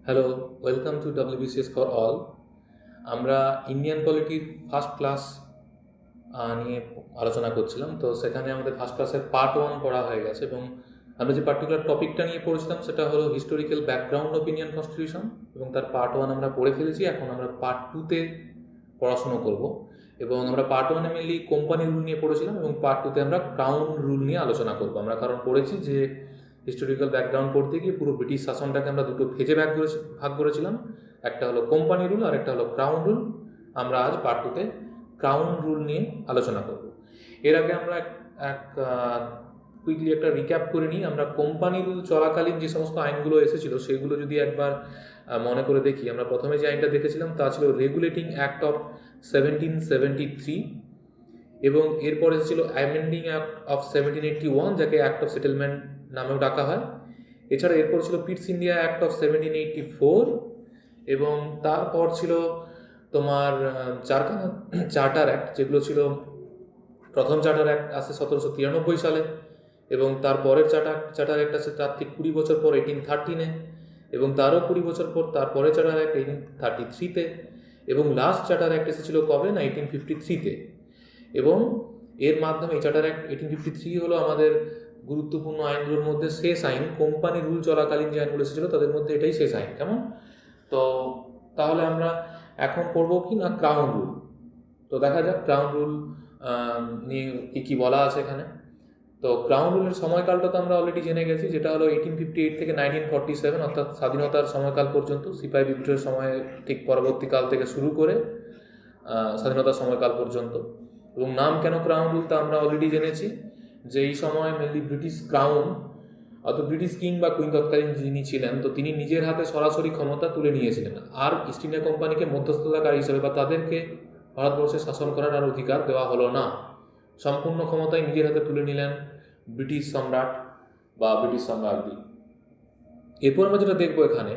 Hello, welcome to WBCS for all. আমরা Indian পলিটির first class নিয়ে আলোচনা করছিলাম। তো সেখানে আমাদের ফার্স্ট ক্লাসের পার্ট 1 পড়া হয়ে গেছে এবং আমরা যে পার্টিকুলার টপিকটা নিয়ে পড়েছিলাম সেটা হলো historical background of Indian constitution, এবং তার পার্ট 1 আমরা পড়ে ফেলেছি। এখন আমরা পার্ট 2তে পড়াশুনো করব এবং আমরা পার্ট 1-এ মেনলি কোম্পানি রুল নিয়ে পড়েছিলাম এবং পার্ট 2তে আমরা ক্রাউন রুল নিয়ে আলোচনা করব। আমরা কারণ পড়েছি যে হিস্টোরিক্যাল ব্যাকগ্রাউন্ড পড়তে গিয়ে পুরো ব্রিটিশ শাসনটাকে আমরা দুটো ফেজে ভাগ করেছিলাম। একটা হলো কোম্পানি রুল আর একটা হলো ক্রাউন রুল। আমরা আজ পার্ট 2তে ক্রাউন রুল নিয়ে আলোচনা করব। এর আগে আমরা এক কুইকলি একটা রিক্যাপ করে নিই। আমরা কোম্পানি রুল চলাকালীন যে সমস্ত আইনগুলো এসেছিল সেগুলো যদি একবার মনে করে দেখি, আমরা প্রথমে যে আইনটা দেখেছিলাম তা ছিল রেগুলেটিং অ্যাক্ট অফ 1773, এবং এরপর এসেছিল অ্যামেন্ডিং অ্যাক্ট অফ 1781, যাকে অ্যাক্ট অফ সেটেলমেন্ট নামেও ডাকা হয়। এছাড়া এরপর ছিল পিটস ইন্ডিয়া অ্যাক্ট অফ 1784, এবং তারপর ছিল তোমার চারখানা চার্টার অ্যাক্ট, যেগুলো ছিল প্রথম চার্টার অ্যাক্ট আসে 1793 সালে, এবং তারপরের চার্টার অ্যাক্ট আসে তার ঠিক 20 বছর পর 1813-এ, এবং তারও 20 বছর পর তারপরে চার্টার অ্যাক্ট 1833-তে, এবং লাস্ট চার্টার অ্যাক্ট এসেছিল কবে না 1853-তে। এবং এর মাধ্যমে এই চার্টার অ্যাক্ট 1853 হলো আমাদের গুরুত্বপূর্ণ আইনগুলোর মধ্যে শেষ আইন। কোম্পানি রুল চলাকালীন যে আইনগুলো এসেছিলো তাদের মধ্যে এটাই শেষ আইন। কেমন? তো তাহলে আমরা এখন পড়বো কি না ক্রাউন রুল। তো দেখা যাক ক্রাউন রুল নিয়ে কী কী বলা আছে এখানে। তো ক্রাউন রুলের সময়কালটা তো আমরা অলরেডি জেনে গেছি, যেটা হলো 1858 থেকে 1947, অর্থাৎ স্বাধীনতার সময়কাল পর্যন্ত। সিপাহি বিদ্রোহের সময় ঠিক পরবর্তীকাল থেকে শুরু করে স্বাধীনতার সময়কাল পর্যন্ত। এবং নাম কেন ক্রাউন রুল তা আমরা অলরেডি জেনেছি, যে এই সময় মেনলি ব্রিটিশ ক্রাউন, অর্থাৎ ব্রিটিশ কিং বা কুইন তৎকালীন যিনি ছিলেন, তো তিনি নিজের হাতে সরাসরি ক্ষমতা তুলে নিয়েছিলেন, আর ইস্ট ইন্ডিয়া কোম্পানিকে মধ্যস্থতাকারী হিসেবে বা তাদেরকে ভারতবর্ষে শাসন করার আর অধিকার দেওয়া হলো না। সম্পূর্ণ ক্ষমতায় নিজের হাতে তুলে নিলেন ব্রিটিশ সম্রাট বা ব্রিটিশ সম্রাজ্ঞী। এরপর আমরা যেটা দেখবো এখানে,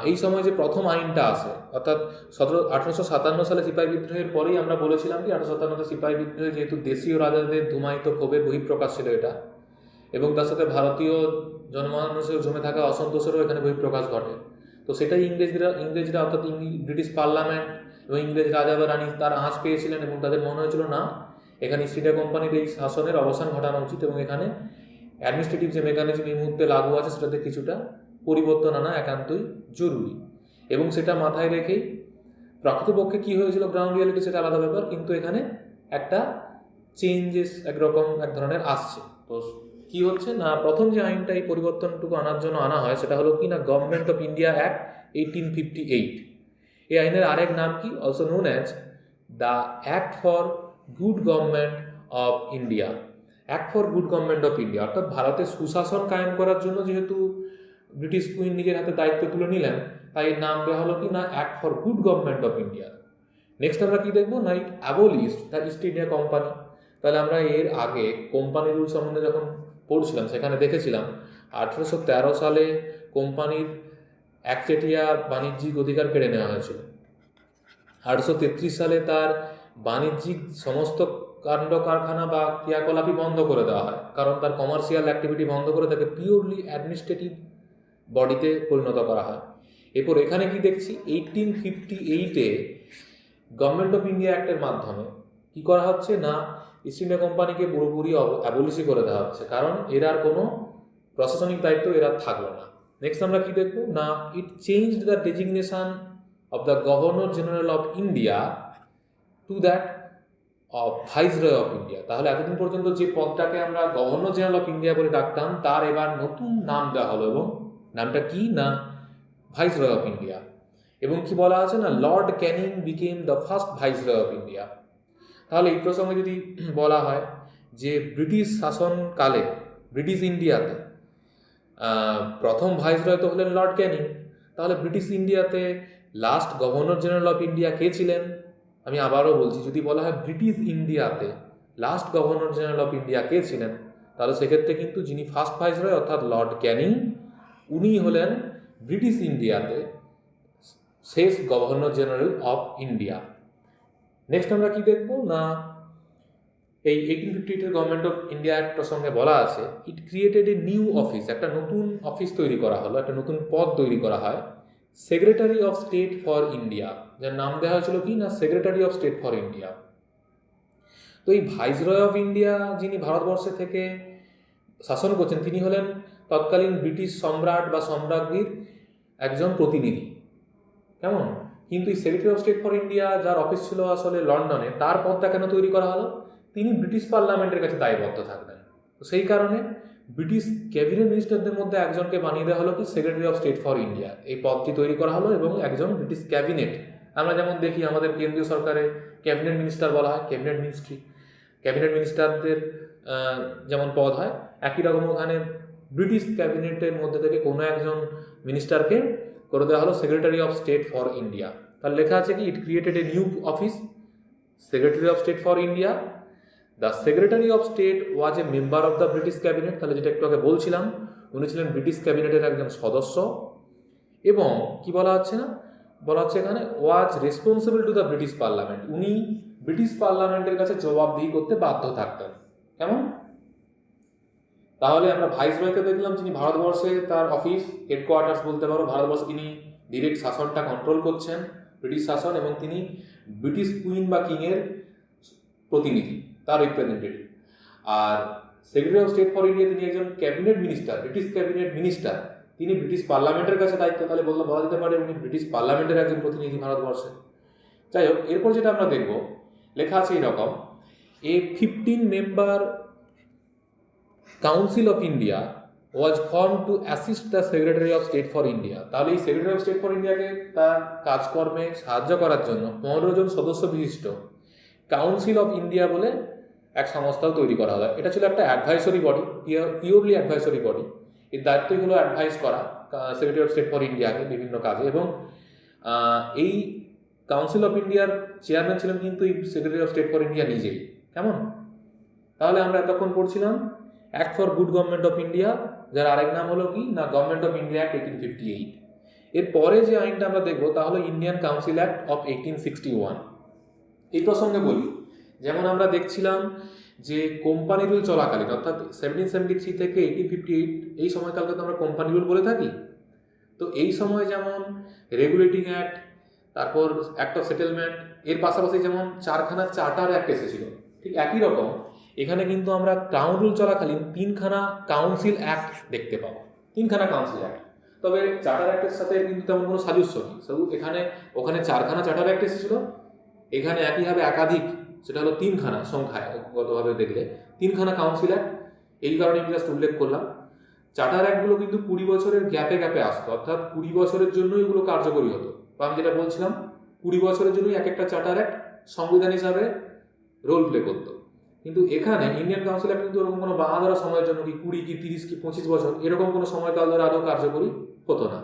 এই সময় যে প্রথম আইনটা আসে, অর্থাৎ 1857 সালে সিপাহি বিদ্রোহের পরেই আমরা বলেছিলাম কি 1857 সিপাহি বিদ্রোহে যেহেতু দেশীয় রাজাদের ধুমায়িত ক্ষোভের বহিঃপ্রকাশ ছিল এটা, এবং তার সাথে ভারতীয় জনমানুষের জমে থাকা অসন্তোষেরও এখানে বহিঃপ্রকাশ ঘটে। তো সেটাই ইংরেজরা অর্থাৎ ব্রিটিশ পার্লামেন্ট এবং ইংরেজ রাজা বা রানী তার আঁচ পেয়েছিলেন, এবং তাদের মনে হয়েছিল না, এখানে ইস্ট ইন্ডিয়া কোম্পানির এই শাসনের অবসান ঘটানো উচিত, এবং এখানে অ্যাডমিনিস্ট্রেটিভ যে মেকানিজম এই মুহূর্তে লাগু আছে সেটাতে কিছুটা পরিবর্তন আনা একান্তই জরুরি। এবং সেটা মাথায় রেখেই প্রকৃতপক্ষে কী হয়েছিল গ্রাউন্ড রিয়ালিটি সেটা আলাদা ব্যাপার, কিন্তু এখানে একটা চেঞ্জেস এক ধরনের আসছে। তো কী হচ্ছে না, প্রথম যে আইনটা এই পরিবর্তনটুকু আনার জন্য আনা হয় সেটা হলো কি না গভর্নমেন্ট অফ ইন্ডিয়া অ্যাক্ট 1858। এই আইনের আরেক নাম কি, also known as the act for good government of India. Act for good government of India অর্থাৎ ভারতের সুশাসন কায়েম করার জন্য যেহেতু ব্রিটিশ কুইন নিজের হাতে দায়িত্ব তুলে নিলেন, তাই এর নাম দেওয়া হলো কি না act for good government of India. Next আমরা কি দেখবো না, it abolished the East India Company. তাহলে আমরা এর আগে কোম্পানি রুল সম্বন্ধে যখন পড়ছিলাম সেখানে দেখেছিলাম 1813 সালে কোম্পানির একচেটিয়া বাণিজ্যিক অধিকার কেড়ে নেওয়া হয়েছিল। 1833 সালে তার বাণিজ্যিক সমস্ত কাণ্ড কারখানা বা ক্রিয়াকলাপই বন্ধ করে দেওয়া হয়, কারণ তার কমার্শিয়াল অ্যাক্টিভিটি বন্ধ করে তাকে পিওরলি অ্যাডমিনিস্ট্রেটিভ বডিতে পরিণত করা হয়। এরপর এখানে কি দেখছি, 1858-এ গভর্নমেন্ট অফ ইন্ডিয়া অ্যাক্টের মাধ্যমে কি করা হচ্ছে না, ইস্ট ইন্ডিয়া কোম্পানিকে পুরোপুরি অ্যাবলিশই করে দেওয়া হচ্ছে, কারণ এর আর কোনো প্রশাসনিক দায়িত্ব এরা থাকলো না। নেক্সট আমরা কি দেখবো না, it changed the designation of the governor general of India to that of viceroy of India. তাহলে এতদিন পর্যন্ত যে পদটাকে আমরা গভর্নর জেনারেল অফ ইন্ডিয়া বলে ডাকতাম, তার এবার নতুন নাম দেওয়া হলো, এবং নামটা কি না ভাইসরয় অফ ইন্ডিয়া। এবং কি বলা আছে না, Lord Canning became the first viceroy of India. তাহলে এই প্রসঙ্গে যদি বলা হয় যে ব্রিটিশ শাসনকালে ব্রিটিশ ইন্ডিয়াতে প্রথম ভাইসরয় তো হলেন লর্ড ক্যানিং, তাহলে ব্রিটিশ ইন্ডিয়াতে last governor general of India কে ছিলেন? আমি আবারও বলছি, যদি বলা হয় ব্রিটিশ ইন্ডিয়াতে last governor general of India কে ছিলেন, তাহলে সেক্ষেত্রে কিন্তু যিনি ফার্স্ট ভাইসরয় অর্থাৎ লর্ড ক্যানিং, উনি হলেন ব্রিটিশ ইন্ডিয়াতে শেষ governor general of India. Next আমরা কি দেখবো না, এই 1858 গভর্নমেন্ট অফ ইন্ডিয়া অ্যাক্ট প্রসঙ্গে বলা আছে, ইট ক্রিয়েটেড এ নিউ অফিস, একটা নতুন অফিস তৈরি করা হলো, একটা নতুন পদ তৈরি করা হয়, secretary of state for India, যার নাম দেওয়া হয়েছিল কি না secretary of state for India. তো এই ভাইসরয় অফ ইন্ডিয়া যিনি ভারতবর্ষে থেকে শাসন করছেন তিনি হলেন তৎকালীন ব্রিটিশ সম্রাট বা সম্রাজ্ঞীর একজন প্রতিনিধি, কেমন? কিন্তু এই secretary of state for India যার অফিস ছিল আসলে লন্ডনে, তার পদটা কেন তৈরি করা হলো? তিনি ব্রিটিশ পার্লামেন্টের কাছে দায়বদ্ধ থাকবেন। তো সেই কারণে ব্রিটিশ ক্যাবিনেট মিনিস্টারদের মধ্যে একজনকে বানিয়ে দেওয়া হলো কি secretary of state for India, এই পদটি তৈরি করা হলো। এবং একজন ব্রিটিশ ক্যাবিনেট, আমরা যেমন দেখি আমাদের কেন্দ্রীয় সরকারে ক্যাবিনেট মিনিস্টার বলা হয়, ক্যাবিনেট মিনিস্ট্রি, ক্যাবিনেট মিনিস্টারদের যেমন পদ হয়, একই রকম ওখানে ব্রিটিশ ক্যাবিনেটের মধ্যে থেকে কোনো একজন মিনিস্টারকে করে দেওয়া হলো secretary of state for India. তার লেখা আছে কি, it created a new office, secretary of state for India. The secretary of state was a member of the British cabinet, তাহলে যেটা একটু আগে বলছিলাম, উনি ছিলেন ব্রিটিশ ক্যাবিনেটের একজন সদস্য। এবং কি বলা হচ্ছে না, বলা হচ্ছে এখানে ওয়াজ responsible to the British parliament, উনি ব্রিটিশ পার্লামেন্টের কাছে জবাবদিহি করতে বাধ্য থাকতেন। কেমন? তাহলে আমরা ভাইসরয়কে দেখলাম যিনি ভারতবর্ষে তার অফিস হেডকোয়ার্টার্স বলতে পারো, ভারতবর্ষে তিনি ডিরেক্ট শাসনটা কন্ট্রোল করছেন, ব্রিটিশ শাসন, এবং তিনি ব্রিটিশ কুইন বা কিংয়ের প্রতিনিধি, তার রিপ্রেজেন্টেটিভ। আর secretary of state for India তিনি একজন cabinet minister, British cabinet minister, তিনি ব্রিটিশ পার্লামেন্টের কাছে দায়িত্ব, তাহলে বলা যেতে পারে উনি ব্রিটিশ পার্লামেন্টের একজন প্রতিনিধি ভারতবর্ষে। যাই হোক, এরপর যেটা আমরা দেখব, লেখা আছে এইরকম, এ 15 member council of India was form two assist the secretary of state for India. তাহলে এই সেক্রেটারি অফ স্টেট ফর ইন্ডিয়াকে তার কাজকর্মে সাহায্য করার জন্য 15 জন সদস্য বিশিষ্ট কাউন্সিল অফ ইন্ডিয়া বলে এক সংস্থাও তৈরি করা হয়। এটা ছিল একটা advisory body, purely advisory body. এর দায়িত্বই হলো অ্যাডভাইস করা সেক্রেটারি অফ স্টেট ফর ইন্ডিয়াকে বিভিন্ন কাজে। এবং এই কাউন্সিল অফ ইন্ডিয়ার চেয়ারম্যান ছিলেন কিন্তু এই secretary of state for India নিজেই। কেমন? তাহলে আমরা এতক্ষণ পড়ছিলাম act for good government of India, যার আরেক নাম হলো কি না গভর্নমেন্ট অফ ইন্ডিয়া অ্যাক্ট 1858। এরপরে যে আইনটা আমরা দেখবো তা হলো ইন্ডিয়ান কাউন্সিল অ্যাক্ট অফ 1861। এই প্রসঙ্গে বলি, যেমন আমরা দেখছিলাম যে কোম্পানি রুল চলাকালীন, অর্থাৎ 1773 থেকে 1858 এই সময়কালকে তো আমরা কোম্পানি রুল বলে থাকি। তো এই সময় যেমন রেগুলেটিং অ্যাক্ট, তারপর অ্যাক্ট অফ সেটেলমেন্ট, এর পাশাপাশি যেমন 4খানা চার্টার অ্যাক্ট এসেছিল, ঠিক একই রকম এখানে কিন্তু আমরা ক্রাউন রুল চলাকালীন 3খানা কাউন্সিল অ্যাক্ট দেখতে পাবো, 3খানা কাউন্সিল অ্যাক্ট। তবে চার্টার অ্যাক্টের সাথে কিন্তু তেমন কোনো সাদৃশ্য নেই, শুধু ওখানে 4খানা চার্টার অ্যাক্ট এসেছিল, এখানে একইভাবে একাধিক, সেটা হলো 3খানা সংখ্যায় গতভাবে দেখলে 3খানা কাউন্সিল অ্যাক্ট। এই কারণে আমি জাস্ট উল্লেখ করলাম। চার্টার অ্যাক্টগুলো কিন্তু 20 বছরের গ্যাপে গ্যাপে আসতো, অর্থাৎ 20 বছরের জন্যই এগুলো কার্যকরী হতো। তো আমি যেটা বলছিলাম, 20 বছরের জন্যই এক একটা চার্টার অ্যাক্ট সংবিধান হিসাবে রোল প্লে করতো। কিন্তু এখানে ইন্ডিয়ান কাউন্সিল অ্যাক্ট কিন্তু ওরকম কোনো বাঁধা সময়ের জন্য কি 20 কি 30 কি 25 বছর এরকম কোনো সময়কাল ধরে আদৌ কার্যকরী হতো না।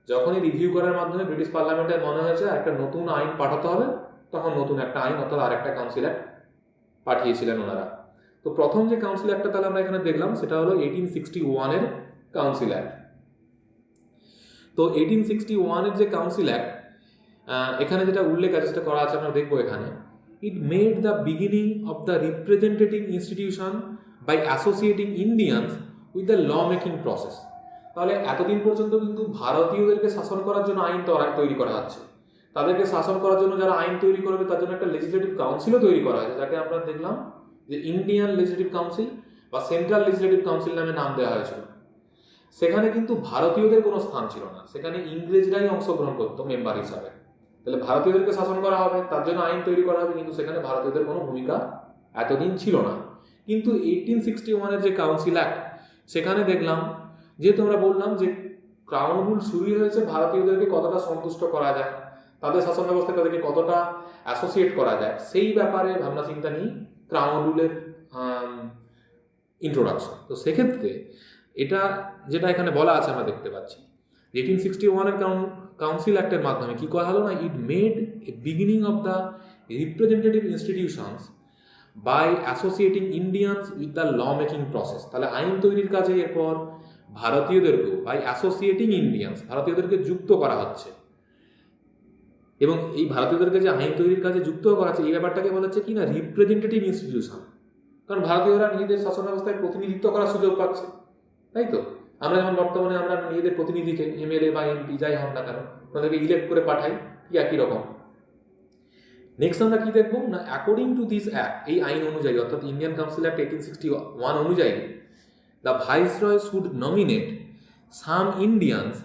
যখনই রিভিউ করার মাধ্যমে ব্রিটিশ পার্লামেন্টের মনে হয়েছে একটা নতুন আইন পাঠাতে হবে, তখন নতুন একটা আইন অর্থাৎ আরেকটা কাউন্সিল অ্যাক্ট পাঠিয়েছিলেন ওনারা। তো প্রথম যে কাউন্সিল অ্যাক্টটা তাহলে আমরা এখানে দেখলাম সেটা হলো 1861 এর কাউন্সিল অ্যাক্ট। তো 1861 এর যে কাউন্সিল অ্যাক্ট, এখানে যেটা উল্লেখ আছে সেটা করা আছে আমরা দেখবো এখানে, it made the beginning of the representative institution by associating Indians with the law making process। তাহলে এতদিন পর্যন্ত কিন্তু ভারতীয়দেরকে শাসন করার জন্য আইন তৈরি করা হচ্ছে, তাদেরকে শাসন করার জন্য যারা আইন তৈরি করবে তার জন্য একটা লেজিসলেটিভ কাউন্সিলও তৈরি করা হয়েছে, যাকে আমরা দেখলাম যে ইন্ডিয়ান লেজিসলেটিভ কাউন্সিল বা সেন্ট্রাল লেজিসলেটিভ কাউন্সিল নামে নাম দেওয়া হয়েছিল। সেখানে কিন্তু ভারতীয়দের কোনো স্থান ছিল না, সেখানে ইংরেজরাই অংশগ্রহণ করতো মেম্বার হিসাবে। তাহলে ভারতীয়দেরকে শাসন করা হবে, তার জন্য আইন তৈরি করা হবে, কিন্তু সেখানে ভারতীয়দের কোনো ভূমিকা এতদিন ছিল না। কিন্তু 1861 এর যে কাউন্সিল অ্যাক্ট, সেখানে দেখলাম, যেহেতু আমরা বললাম যে ক্রাউন রুল শুরু হয়েছে ভারতীয়দেরকে কতটা সন্তুষ্ট করা যায়, তাদের শাসন ব্যবস্থায় তাদেরকে কতটা অ্যাসোসিয়েট করা যায়, সেই ব্যাপারে ভাবনা চিন্তা নিয়ে ক্রাউন রুলের ইন্ট্রোডাকশন। তো সেক্ষেত্রে এটা যেটা এখানে বলা আছে আমরা দেখতে পাচ্ছি 1861 এর কাউন্সিল অ্যাক্টের মাধ্যমে কি করা হলো না, it made a beginning of the representative institutions by associating Indians with the law making process. তাহলে আইন তৈরির কাজে এরপর ভারতীয়দেরকেও বাই অ্যাসোসিয়েটিং ইন্ডিয়ানস, ভারতীয়দেরকে যুক্ত করা হচ্ছে। এবং এই ভারতীয়দেরকে যে আইন তৈরির কাজে যুক্ত করা হচ্ছে, এই ব্যাপারটাকে বলা হচ্ছে কি না রিপ্রেজেন্টেটিভ ইনস্টিটিউশন। কারণ ভারতীয়রা নিজেদের শাসন ব্যবস্থায় প্রতিনিধিত্ব করার সুযোগ পাচ্ছে, তাই তো? আমরা যেমন বর্তমানে আমরা নিজেদের প্রতিনিধিকে এমএলএ বা এমপি যাই হন না কেন ওনাদেরকে ইলেক্ট করে পাঠাই, ঠিক একই রকম। নেক্সট আমরা কি দেখবো না, অ্যাকর্ডিং টু দিস অ্যাক্ট, এই আইন অনুযায়ী অর্থাৎ ইন্ডিয়ান কাউন্সিল অ্যাক্ট 1861 অনুযায়ী, the viceroy should nominate some Indians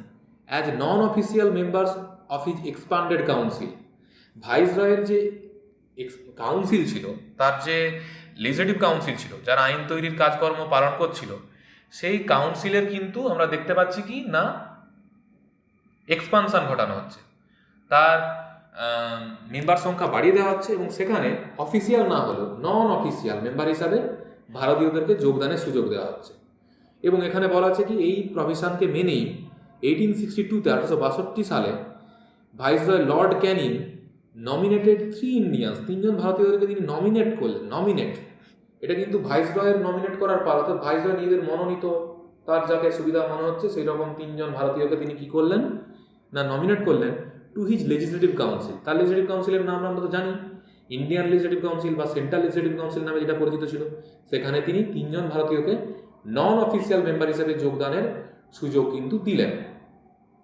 as non official members of his expanded council. ভাইসরয়ের যে কাউন্সিল ছিল, তার যে লেজিসলেটিভ কাউন্সিল ছিল, যারা আইন তৈরির কাজকর্ম পালন করছিল, সেই কাউন্সিলের কিন্তু আমরা দেখতে পাচ্ছি কি না এক্সপানশন ঘটানো হচ্ছে, তার মেম্বার সংখ্যা বাড়িয়ে দেওয়া হচ্ছে এবং সেখানে অফিসিয়াল না হলেও নন অফিসিয়াল মেম্বার হিসাবে ভারতীয়দেরকে যোগদানের সুযোগ দেওয়া হচ্ছে। এবং এখানে বলা আছে কি এই প্রভিশনকে মেনেই 1862-তে 1862 সালে viceroy Lord Canning nominated 3 Indians, 3জন ভারতীয়দেরকে তিনি নমিনেট করলেন। নমিনেট, এটা কিন্তু ভাইসরয়ের নমিনেট করার পর, অর্থাৎ ভাইসরয় নিজেদের মনোনীত, তার যাকে সুবিধা মনে হচ্ছে সেই রকম 3জন ভারতীয়কে তিনি কি করলেন না নমিনেট করলেন টু হিজ লেজিসলেটিভ কাউন্সিল। তার লেজিসলেটিভ কাউন্সিলের নাম আমরা তো জানি, ইন্ডিয়ান লেজিসলেটিভ কাউন্সিল বা সেন্ট্রাল লেজিসলেটিভ কাউন্সিল নামে যেটা পরিচিত ছিল। সেখানে তিনি 3জন ভারতীয়কে নন অফিসিয়াল মেম্বার হিসেবে যোগদানের সুযোগ কিন্তু দিলেন।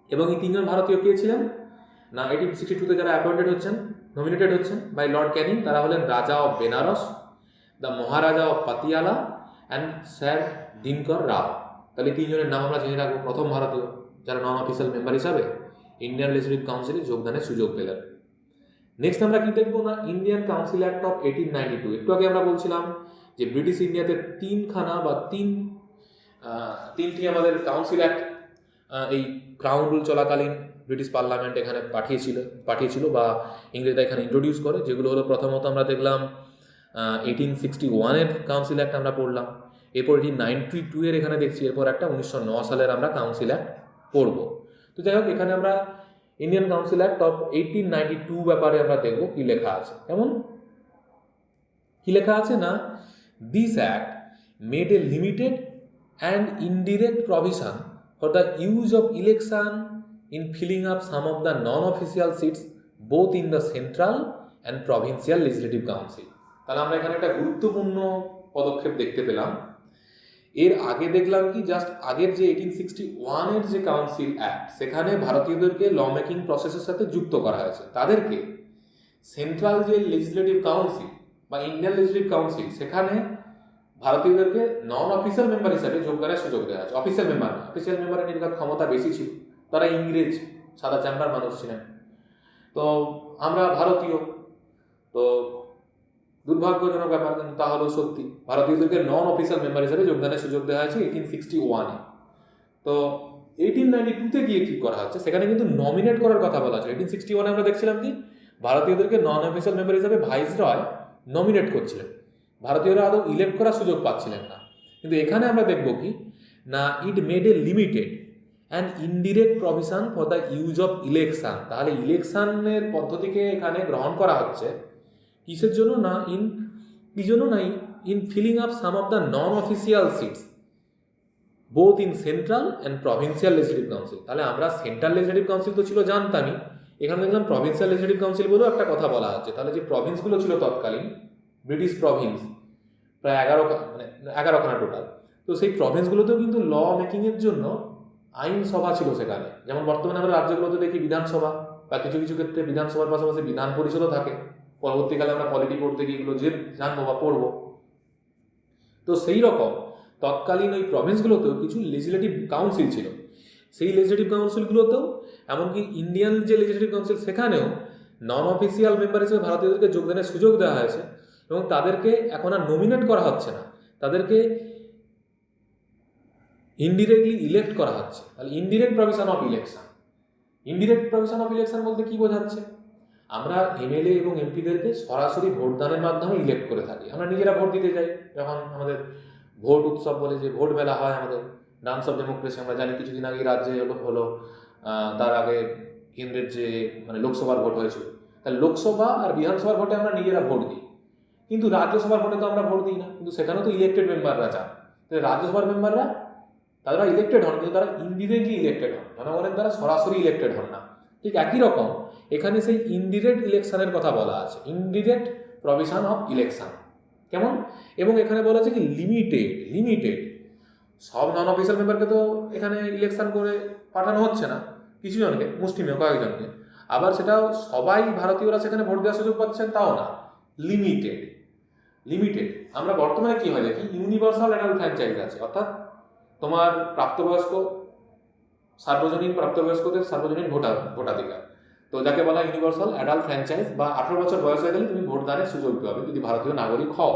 এবং এই 3জন ভারতীয় কে ছিলেন না 1862-তে যারা অ্যাপয়েন্টেড হচ্ছেন, নমিনেটেড হচ্ছেন বাই লর্ড ক্যানিং, তারা হলেন Raja of Benares, the Maharaja of Patiala and sir Dinkar Rao. তাহলে 3জনের নাম আমরা জেনে রাখবো, প্রথম ভারতীয় যারা নন অফিসিয়াল মেম্বার হিসাবে ইন্ডিয়ান লেজিসলেটিভ কাউন্সিলে যোগদানের সুযোগ পেলেন। নেক্সট আমরা কি দেখবো না, ইন্ডিয়ান কাউন্সিল অ্যাক্ট অফ 1892। একটু আগে আমরা বলছিলাম যে ব্রিটিশ ইন্ডিয়াতে তিনটি আমাদের কাউন্সিল অ্যাক্ট এই ক্রাউন রুল চলাকালীন ব্রিটিশ পার্লামেন্ট এখানে পাঠিয়েছিল বা ইংরেজরা এখানে ইন্ট্রোডিউস করে, যেগুলো হলো প্রথমত আমরা দেখলাম 1861-এর কাউন্সিল অ্যাক্ট আমরা পড়লাম, এরপর 1892-এর এখানে দেখছি, এরপর একটা 1909 সালের আমরা কাউন্সিল অ্যাক্ট পড়ব। তো যাই হোক, এখানে আমরা ইন্ডিয়ান কাউন্সিল অ্যাক্ট অফ 1892 ব্যাপারে আমরা দেখব কি লেখা আছে। কেমন কি লেখা আছে না, this act made a limited and indirect provision for the use of election in filling up some of the non-official seats both in the central and provincial legislative council। তাহলে আমরা এখানে একটা গুরুত্বপূর্ণ পদক্ষেপ দেখতে পেলাম। এর আগে দেখলাম কি জাস্ট আগের যে 1861-এর যে কাউন্সিল অ্যাক্ট, সেখানে ভারতীয়দেরকে ল মেকিং প্রসেসের সাথে যুক্ত করা হয়েছে, তাদেরকে সেন্ট্রাল যে লেজিসলেটিভ কাউন্সিল বা ইন্ডিয়ান লেজিসলেটিভ কাউন্সিল, সেখানে ভারতীয়দেরকে নন অফিসিয়াল মেম্বার হিসাবে যোগদানের সুযোগ দেওয়া হয়েছে। অফিসিয়াল মেম্বার না, অফিসিয়াল মেম্বারের নির্বাচন ক্ষমতা বেশি ছিল, তারা ইংরেজ সাদা চামড়ার মানুষ ছিলেন, তো আমরা ভারতীয়, তো দুর্ভাগ্যজনক ব্যাপার কিন্তু তা হলেও সত্যি, ভারতীয়দেরকে নন অফিসিয়াল মেম্বার হিসেবে যোগদানের সুযোগ দেওয়া হয়েছে 1861-এ। তো 1892-তে গিয়ে কি করা হচ্ছে, সেখানে কিন্তু নমিনেট করার কথা বলা হচ্ছে। 1861-এ আমরা দেখছিলাম কি ভারতীয়দেরকে নন অফিসিয়াল মেম্বার হিসেবে ভাইসরয় নমিনেট করছিলেন, ভারতীয়রা আদৌ ইলেক্ট করার সুযোগ পাচ্ছিলেন না। কিন্তু এখানে আমরা দেখব কি না, it made a limited and indirect provision for the use of election. তাহলে ইলেকশনের পদ্ধতিকে এখানে গ্রহণ করা হচ্ছে কিসের জন্য না, in filling up some of the non official seats both in central and provincial legislative council. তাহলে আমরা সেন্ট্রাল লেজিসলেটিভ কাউন্সিল তো ছিল জানতামই, এখানে দেখলাম প্রভিন্সিয়াল লেজিসলেটিভ কাউন্সিল বলেও একটা কথা বলা হচ্ছে। তাহলে যে প্রভিন্সগুলো ছিল তৎকালীন ব্রিটিশ প্রভিন্স, প্রায় 11খানা টোটাল, তো সেই প্রভিন্সগুলোতেও কিন্তু ল মেকিংয়ের জন্য আইনসভা ছিল সেখানে। যেমন বর্তমানে আমরা রাজ্যগুলোতে দেখি বিধানসভা, বা কিছু কিছু ক্ষেত্রে বিধানসভার পাশাপাশি বিধান পরিষদও থাকে। পরবর্তীকালে আমরা পলিটি পড়তে গিয়ে এগুলো যে জানবো বা পড়বো। তো সেই রকম তৎকালীন ওই প্রভিন্সগুলোতেও কিছু লেজিসলেটিভ কাউন্সিল ছিল, সেই লেজিসলেটিভ কাউন্সিলগুলোতেও এমনকি ইন্ডিয়ান যে লেজিসলেটিভ কাউন্সিল, সেখানেও নন অফিসিয়াল মেম্বার হিসেবে ভারতীয়দেরকে যোগদানের সুযোগ দেওয়া হয়েছে এবং তাদেরকে এখন আর নমিনেট করা হচ্ছে না, তাদেরকে ইনডিরেক্টলি ইলেক্ট করা হচ্ছে। তাহলে indirect provision of election, indirect provision of election বলতে কি বোঝাচ্ছে, আমরা এমএলএ এবং এমপিদেরকে সরাসরি ভোটদানের মাধ্যমে ইলেক্ট করে থাকি। আমরা নিজেরা ভোট দিতে যাই, যখন আমাদের ভোট উৎসব বলে যে ভোট মেলা হয়, আমাদের ডান্স অফ ডেমোক্রেসি আমরা জানি, কিছুদিন আগে রাজ্যে হলো, তার আগে কেন্দ্রের যে লোকসভার ভোট হয়েছিল, তাহলে লোকসভা আর বিধানসভার ভোটে আমরা নিজেরা ভোট দিই, কিন্তু রাজ্যসভার ভোটে তো আমরা ভোট দিই না, কিন্তু সেখানেও তো ইলেক্টেড মেম্বাররা যান। তাহলে রাজ্যসভার মেম্বাররা তারা ইলেক্টেড হন, কিন্তু তারা ইনডিরেক্টলি ইলেক্টেড হন, জনগণের দ্বারা সরাসরি ইলেক্টেড হন না। ঠিক একই রকম এখানে সেই ইনডিরেক্ট ইলেকশনের কথা বলা আছে, ইনডিরেক্ট প্রভিশন অফ ইলেকশন। কেমন? এবং এখানে বলা আছে কি লিমিটেড সব নন অফিসিয়াল মেম্বারকে তো এখানে ইলেকশন করে পাঠানো হচ্ছে না, কিছু জনকে, মুষ্টিমেয় কয়েকজনকে। আবার সেটাও সবাই ভারতীয়রা সেখানে ভোট দেওয়ার সুযোগ পাচ্ছেন তাও না, লিমিটেড। আমরা বর্তমানে কি হয় দেখি, ইউনিভার্সাল অ্যাডাল্ট ফ্র্যাঞ্চাইজ আছে, অর্থাৎ তোমার প্রাপ্তবয়স্কদের সার্বজনীন ভোটাধিকার, তো যাকে বলা হয় ইউনিভার্সাল অ্যাডাল্ট ফ্র্যাঞ্চাইজ, বা 18 বছর বয়স হয়ে গেলে তুমি ভোটদানের সুযোগ পাবে যদি ভারতীয় নাগরিক হও।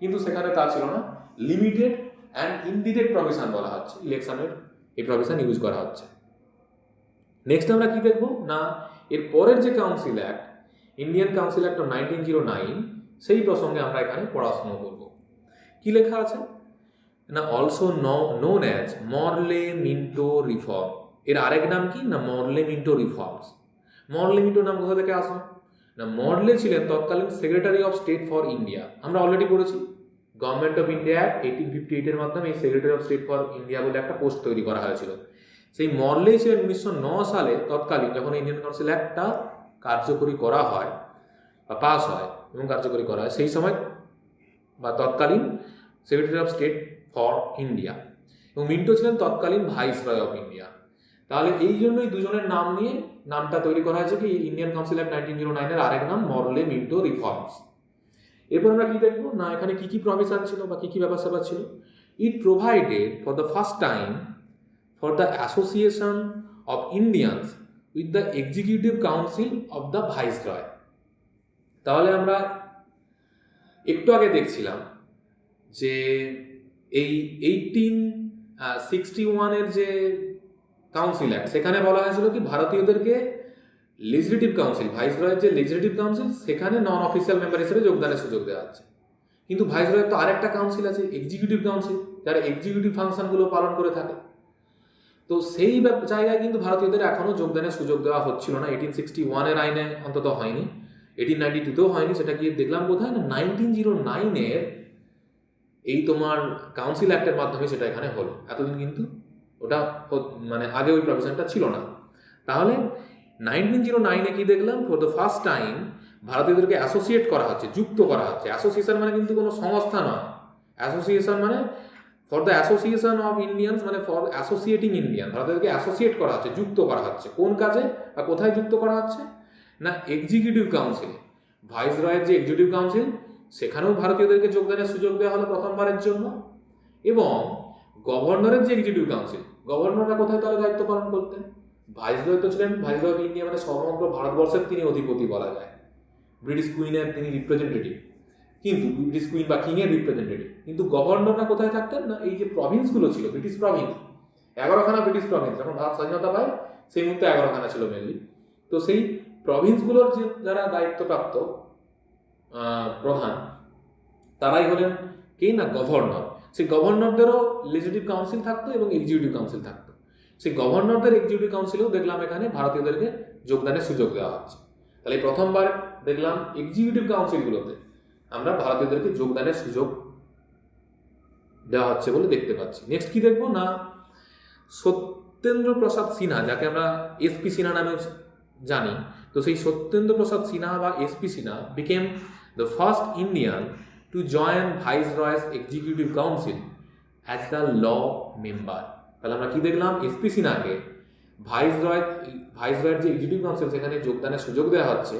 কিন্তু সেখানে তা ছিল না, লিমিটেড অ্যান্ড ইনডিরেক্ট প্রভিশন বলা হচ্ছে, ইলেকশনের এই প্রভিশন ইউজ করা হচ্ছে। নেক্সট আমরা কি দেখবো না, এর পরের যে council act, Indian council act of 1909, সেই প্রসঙ্গে আমরা এখানে পড়াশোনা করব। কি লেখা আছে না, অলসো নোন অ্যাজ মরলে মিন্টো রিফর্ম। এর আরেক নাম কি না, মরলে মিন্টো রিফর্মস। মরলে মিন্টো নাম কোথা থেকে আসে না, মরলে ছিলেন তৎকালীন secretary of state for India. আমরা অলরেডি পড়েছি, গভর্নমেন্ট অফ ইন্ডিয়া অ্যাক্ট 1858 মাধ্যমে এই secretary of state for India বলে একটা পোস্ট তৈরি করা হয়েছিল। সেই মরলেই ছিলেন 1909 সালে তৎকালীন, যখন ইন্ডিয়ান কাউন্সিল অ্যাক্টটা কার্যকরী করা হয় বা পাস হয় এবং কার্যকরী করা হয়, সেই সময় বা তৎকালীন secretary of state for India, এবং মিন্টো ছিলেন তৎকালীন ভাইসরয় অফ ইন্ডিয়া। তাহলে এই জন্যই দুজনের নাম নিয়ে নামটা তৈরি করা হয়েছে কি, ইন্ডিয়ান কাউন্সিল অ্যাক্ট 1909 আরেক নাম মরলে মিন্টো রিফর্মস। এরপর আমরা কি দেখবো না, এখানে কি কি প্রভিশন ছিল বা কি কি ব্যাপার স্যাপার ছিল। It provided for the first time for the association of Indians with the executive council of the viceroy. তাহলে আমরা একটু আগে দেখছিলাম যে এই 1861 যে কাউন্সিল অ্যাক্ট, সেখানে বলা হয়েছিল কি ভারতীয়দেরকে লেজিসলেটিভ কাউন্সিল, ভাইসরয়ের যে লেজিসলেটিভ কাউন্সিল, সেখানে নন অফিসিয়াল মেম্বার হিসেবে যোগদানের সুযোগ দেওয়া হচ্ছে। কিন্তু ভাইসরয়ের তো আরেকটা কাউন্সিল আছে, এক্সিকিউটিভ কাউন্সিল, যারা এক্সিকিউটিভ ফাংশনগুলো পালন করে থাকে। তো সেই জায়গায় কিন্তু ভারতীয়দের এখনও যোগদানের সুযোগ দেওয়া হচ্ছিল না। 1861 আইনে অন্তত হয়নি, 1892-তেও হয়নি। সেটা কি দেখলাম কোথায় না, 1909 এই তোমার কাউন্সিল অ্যাক্টের মাধ্যমে সেটা এখানে হলো। এতদিন কিন্তু ওটা মানে আগে ওই প্রভিশনটা ছিল না। তাহলে 1909 কি দেখলাম, ফর দ্য ফার্স্ট টাইম ভারতীয়দেরকে অ্যাসোসিয়েট করা হচ্ছে, যুক্ত করা হচ্ছে। অ্যাসোসিয়েশন মানে কিন্তু কোনো সংস্থা নয়, অ্যাসোসিয়েশন মানে for the association of Indians, মানে ফর অ্যাসোসিয়েটিং ইন্ডিয়ান। ভারতীয়দেরকে অ্যাসোসিয়েট করা হচ্ছে, যুক্ত করা হচ্ছে। কোন কাজে বা কোথায় যুক্ত করা হচ্ছে না, এক্সিকিউটিভ কাউন্সিল, ভাইসরয়ের যে এক্সিকিউটিভ কাউন্সিল, সেখানেও ভারতীয়দেরকে যোগদানের সুযোগ দেওয়া হলো প্রথমবারের জন্য। এবং গভর্নরের যে এক্সিকিউটিভ কাউন্সিল, গভর্নররা কোথায় তাহলে দায়িত্ব পালন করতেন, ভাইসরয় তো ছিলেন, ভাইসরয় অফ ইন্ডিয়া মানে সমগ্র ভারতবর্ষের তিনি অধিপতি বলা যায়। ব্রিটিশ কুইনের তিনি রিপ্রেজেন্টেটিভ, কিন্তু ব্রিটিশ কুইন বা কিংয়ের রিপ্রেজেন্টেটিভ। কিন্তু গভর্নররা কোথায় থাকতেন না, এই যে প্রভিন্সগুলো ছিল, ব্রিটিশ প্রভিন্স, 11খানা ব্রিটিশ প্রভিন্স, যখন ভারত স্বাধীনতা পায় সেই মুহূর্তে 11খানা ছিল মেনলি। তো সেই প্রভিন্সগুলোর যে যারা দায়িত্বপ্রাপ্ত প্রধান, তারাই হলেন কে না, গভর্নর। সেই গভর্নরদেরও লেজিসলেটিভ কাউন্সিল থাকতো এবং এক্সিকিউটিভ কাউন্সিল থাকতো। সেই গভর্নরদের এক্সিকিউটিভ কাউন্সিলেও দেখলাম এখানে ভারতীয়দেরকে যোগদানের সুযোগ দেওয়া হচ্ছে। তাহলে প্রথমবার দেখলাম এক্সিকিউটিভ কাউন্সিলগুলোতে আমরা ভারতীয়দেরকে যোগদানের সুযোগ দেওয়া হচ্ছে বলে দেখতে পাচ্ছি। নেক্সট কি দেখবো না, সত্যেন্দ্র প্রসাদ সিনহা, যাকে আমরা এসপি সিনহা নামে জানি, তো সেই সত্যেন্দ্র প্রসাদ সিনহা বা SP Sinha became the first Indian to join viceroy's executive council as the law member. তাহলে আমরা কি দেখলাম, এসপি সিনহাকে ভাইসরয়ের যে এক্সিকিউটিভ কাউন্সিল, সেখানে যোগদানের সুযোগ দেওয়া হচ্ছে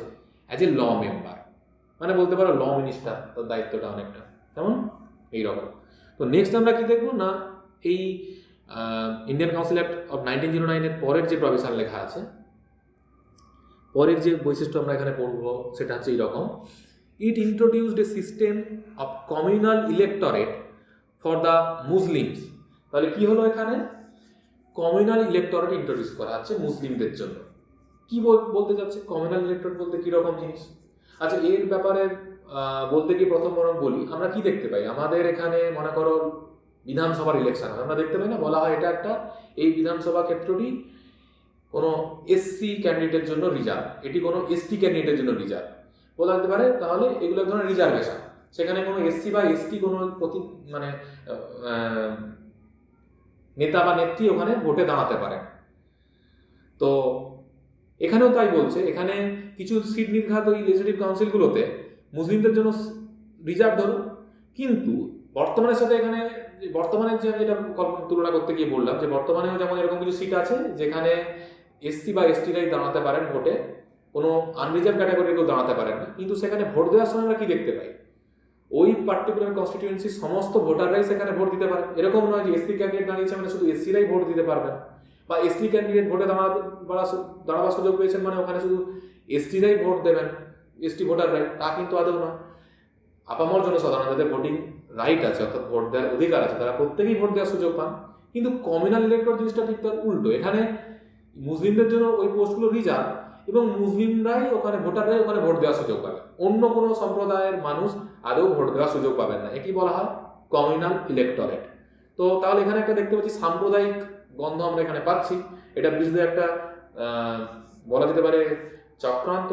অ্যাজ এ ল মেম্বার, মানে বলতে পারো ল মিনিস্টার, তার দায়িত্বটা অনেকটা তেমন এইরকম। তো নেক্সট আমরা কি দেখবো না, এই ইন্ডিয়ান কাউন্সিল অ্যাক্ট অফ 1909 পরের যে প্রভিশন লেখা আছে, পরের যে বৈশিষ্ট্য আমরা এখানে পড়বো সেটা হচ্ছে এইরকম, it introduced a system of communal electorate for the Muslims. তাহলে কি হলো, এখানে কমিউনাল ইলেক্টরেট ইন্ট্রোডিউস করা হচ্ছে মুসলিমদের জন্য। কি বলতে যাচ্ছে কমিউনাল ইলেক্টরেট বলতে, কীরকম জিনিস? আচ্ছা, এর ব্যাপারে বলতে গিয়ে প্রথম বরং বলি, আমরা কি দেখতে পাই আমাদের এখানে, মনে করো বিধানসভার ইলেকশন হয়, আমরা দেখতে পাই না, বলা হয় এটা একটা, এই বিধানসভা ক্ষেত্রটি কোনো এসসি ক্যান্ডিডেটের জন্য রিজার্ভ, এটি কোনো এসটি ক্যান্ডিডেটের জন্য রিজার্ভ বলা যেতে পারে। তাহলে এগুলো এক ধরনের রিজার্ভেশন, সেখানে কোনো এসসি বা এসটি কোনো মানে নেতা বা নেত্রী ওখানে ভোটে দাঁড়াতে পারে। তো এখানেও তাই বলছে, এখানে কিছু সিট নির্ঘাত ওই লেজিসলেটিভ কাউন্সিলগুলোতে মুসলিমদের জন্য রিজার্ভ ধরো, কিন্তু বর্তমানের সাথে এখানে বর্তমানে যে আমি যেটা তুলনা করতে গিয়ে বললাম যে বর্তমানেও যেমন এরকম কিছু সিট আছে যেখানে এসসি বা এসটিরাই দাঁড়াতে পারেন ভোটে, কোনো আনরিজার্ভ ক্যাটাগরি কেউ দাঁড়াতে পারেন না, কিন্তু সেখানে ভোট দেওয়ার সময় আমরা কি দেখতে পাই, ওই পার্টিকুলার কনস্টিটিউয়েন্সির সমস্ত ভোটাররাই সেখানে ভোট দিতে পারে। এরকম নয় যে এসসি ক্যান্ডিডেট দাঁড়িয়েছে মানে শুধু এসসিরাই ভোট দিতে পারবেন, বা এসটি ক্যান্ডিডেট ভোটে দাঁড়াবার সুযোগ পেয়েছেন মানে ওখানে শুধু এসটিরাই ভোট দেবেন, এসটি ভোটাররাই, তা কিন্তু আদৌ না। আপামর জনসাধারণ যাদের ভোটিং রাইট আছে অর্থাৎ ভোট দেওয়ার অধিকার আছে তারা প্রত্যেকেই ভোট দেওয়ার সুযোগ পান। কিন্তু কমিউনাল ইলেক্টর জিনিসটা ঠিক তার উল্টো, এখানে মুসলিমদের জন্য ওই পোস্টগুলো রিজার্ভ এবং মুসলিমরাই ওখানে ভোটাররাই ওখানে ভোট দেওয়ার সুযোগ পাবে, অন্য কোনো সম্প্রদায়ের মানুষ আদৌ ভোট দেওয়ার সুযোগ পাবেন না। এটি বলা হয় কমিউনাল ইলেক্টরেট। তো তাহলে এখানে একটা দেখতে পাচ্ছি সাম্প্রদায়িক গন্ধ আমরা এখানে পাচ্ছি। এটা বিশেষ একটা বলা যেতে পারে চক্রান্ত।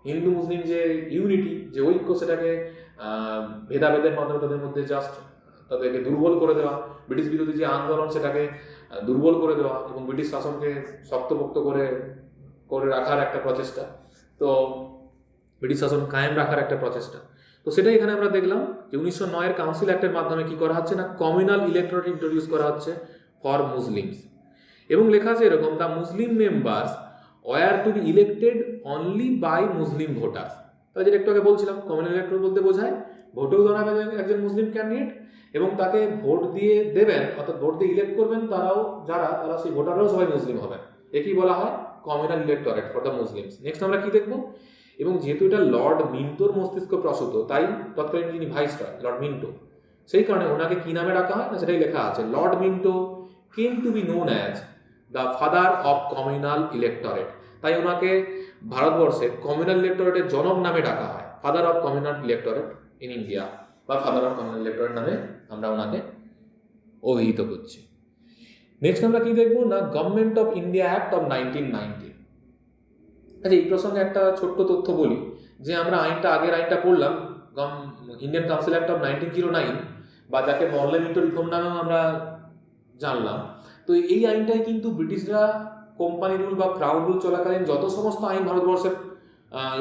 হিন্দু মুসলিম যে ইউনিটি, যে ঐক্য, সেটাকে ভেদাভেদের মাধ্যমে তাদের মধ্যে জাস্ট তাদেরকে দুর্বল করে দেওয়া, ব্রিটিশ বিরোধী যে আন্দোলন সেটাকে দুর্বল করে দেওয়া এবং ব্রিটিশ শাসনকে শক্তপোক্ত করে রাখার একটা প্রচেষ্টা, তো ব্রিটিশ শাসন কায়েম রাখার একটা প্রচেষ্টা। তো সেটাই এখানে আমরা দেখলাম যে 1909-এর কাউন্সিল অ্যাক্টের মাধ্যমে কি করা হচ্ছে না, কমিউনাল ইলেক্টরেট ইন্ট্রোডিউস করা হচ্ছে ফর মুসলিমস, এবং লেখা আছে এরকম, the Muslim members were to be elected only by Muslim voters. তাহলে যেটা একটু আগে বলছিলাম, কমিউনাল ইলেক্টর বলতে বোঝায় ভোটেও দাঁড়াবে একজন মুসলিম ক্যান্ডিডেট এবং তাকে ভোট দিয়ে দেবেন, অর্থাৎ ভোট দিয়ে ইলেক্ট করবেন তারা সেই ভোটাররাও সবাই মুসলিম হবেন। একেই বলা হয় communal electorate for the Muslims. Next আমরা কি দেখবো, এবং যেহেতু এটা লর্ড মিন্টোর মস্তিষ্ক প্রসূত, তাই তৎকালীন যিনি ভাইসরয় লর্ড মিন্টো, সেই কারণে ওনাকে কি নামে ডাকা হয় না, সেটাই লেখা আছে, Lord Minto came to be known as the father of communal electorate. তাই ওনাকে ভারতবর্ষের কমিউনাল ইলেক্টরেটের জনক নামে ডাকা হয়, father of communal electorate in India, বা ফাদার অফ কমিউনাল ইলেক্টরেট নামে আমরা ওনাকে অভিহিত করছি। নেক্সট আমরা কি দেখবো না, government of India act of 1990। আচ্ছা, এই প্রসঙ্গে একটা ছোট্ট তথ্য বলি যে আমরা আগের আইনটা পড়লাম, ইন্ডিয়ান কাউন্সিল অ্যাক্ট অফ 1909, বা যাকে মরলে মিন্টো রিফর্ম নামেও আমরা জানলাম। তো এই আইনটাই কিন্তু ব্রিটিশরা কোম্পানি রুল বা ক্রাউন রুল চলাকালীন যত সমস্ত আইন ভারতবর্ষে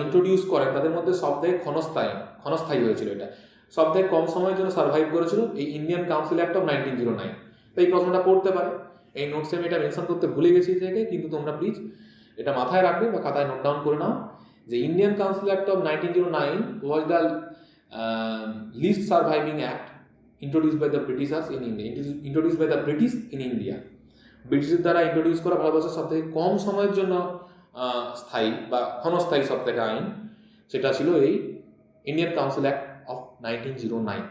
ইন্ট্রোডিউস করেন তাদের মধ্যে সবথেকে ক্ষণস্থায়ী হয়েছিল। এটা সবথেকে কম সময়ের জন্য সার্ভাইভ করেছিল এই ইন্ডিয়ান কাউন্সিল অ্যাক্ট অফ 1909। তো এই প্রশ্নটা পড়তে পারে, এই নোটসে আমি এটা মেনশন করতে ভুলে গেছি থেকে, কিন্তু তোমরা প্লিজ এটা মাথায় রাখবে বা খাতায় নোট ডাউন করে নাও যে Indian council act of 1909 was the least surviving act introduced by the Britishers in India, introduced by the British in India। ব্রিটিশদের দ্বারা ইন্ট্রোডিউস করা ভারতবর্ষের সবথেকে কম সময়ের জন্য স্থায়ী বা ক্ষণস্থায়ী সবথেকে আইন, সেটা ছিল এই Indian council act of 1909।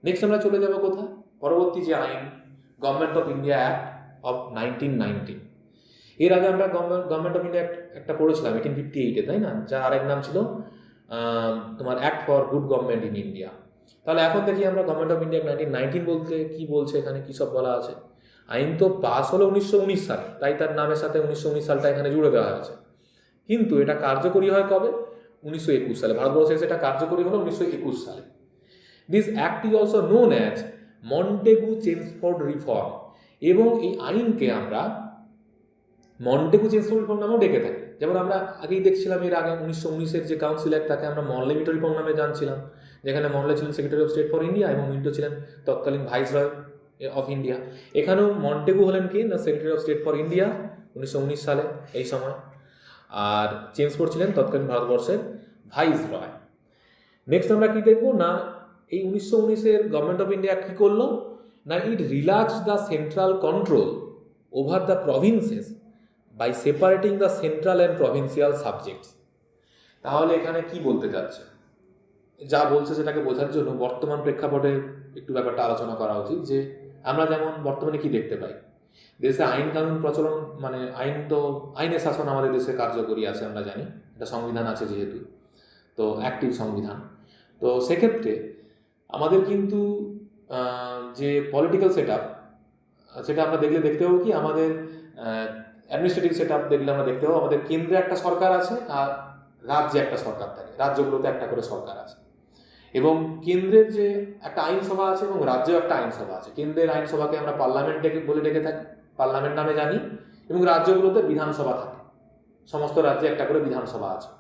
Next আমরা চলে যাব কোথায়, পরবর্তী যে আইন, government of India act of 1990। এর আগে আমরা গভর্নমেন্ট অফ ইন্ডিয়া একটা পড়েছিলাম 1858-এ, তাই না, যার আরেক নাম ছিল তোমার act for good government in India. তাহলে এখন দেখি আমরা গভর্নমেন্ট অফ ইন্ডিয়া 1919 বলতে কি বলছে, এখানে কী সব বলা আছে। আইন তো পাস হলো 1919 সালে, তাই তার নামের সাথে 1919 সালটা এখানে জুড়ে দেওয়া হয়েছে, কিন্তু এটা কার্যকরী হয় কবে, 1921 সালে। ভারতবর্ষে সেটা কার্যকরী হলো 1921 সালে। This act is also known as Montague-Chelmsford reform, এবং এই আইনকে আমরা মন্টেগু-চেমসফোর্ড রিফর্ম নামেও ডেকে থাকি। যেমন আমরা আগেই দেখছিলাম এর আগে 1919-এর যে কাউন্সিল অ্যাক্ট, তাকে আমরা মনলে-মিন্টো রিফর্ম নামে জানছিলাম, যেখানে মনলে ছিলেন secretary of state for India এবং মিন্টো ছিলেন তৎকালীন ভাইসরয় অফ ইন্ডিয়া। এখানেও মন্টেগু হলেন কি না secretary of state for India 1919 সালে এই সময়, আর চেমসফোর্ড ছিলেন তৎকালীন ভারতবর্ষের ভাইসরয়। নেক্সট আমরা কি দেখবো না, এই 1919-এর গভর্নমেন্ট অফ ইন্ডিয়া কী করলো না, it relax the central control over the provinces by separating the central and provincial subjects. তাহলে এখানে কি বলতে চাচ্ছে, যা বলছে সেটাকে বোঝার জন্য বর্তমান প্রেক্ষাপটে একটু ব্যাপারটা আলোচনা করা উচিত। যে আমরা যেমন বর্তমানে কি দেখতে পাই, দেশে আইন কানুন প্রচলন, মানে আইনের শাসন আমাদের দেশে কার্যকরী আছে, আমরা জানি এটা সংবিধান আছে যেহেতু, তো অ্যাক্টিভ সংবিধান। তো সেক্ষেত্রে আমাদের কিন্তু যে পলিটিক্যাল সেট আপ, সেটা আমরা দেখতে পাবো কি, আমাদের অ্যাডমিনিস্ট্রেটিভ সেট আপ দেখলে আমরা দেখতে পাবো আমাদের কেন্দ্রে একটা সরকার আছে আর রাজ্যে একটা সরকার থাকে, রাজ্যগুলোতে একটা করে সরকার আছে, এবং কেন্দ্রের যে একটা আইনসভা আছে এবং রাজ্যেও একটা আইনসভা আছে। কেন্দ্রের আইনসভাকে আমরা পার্লামেন্ট বলে ডেকে থাকি, পার্লামেন্ট নামে জানি, এবং রাজ্যগুলোতে বিধানসভা থাকে, সমস্ত রাজ্যে একটা করে বিধানসভা আছে।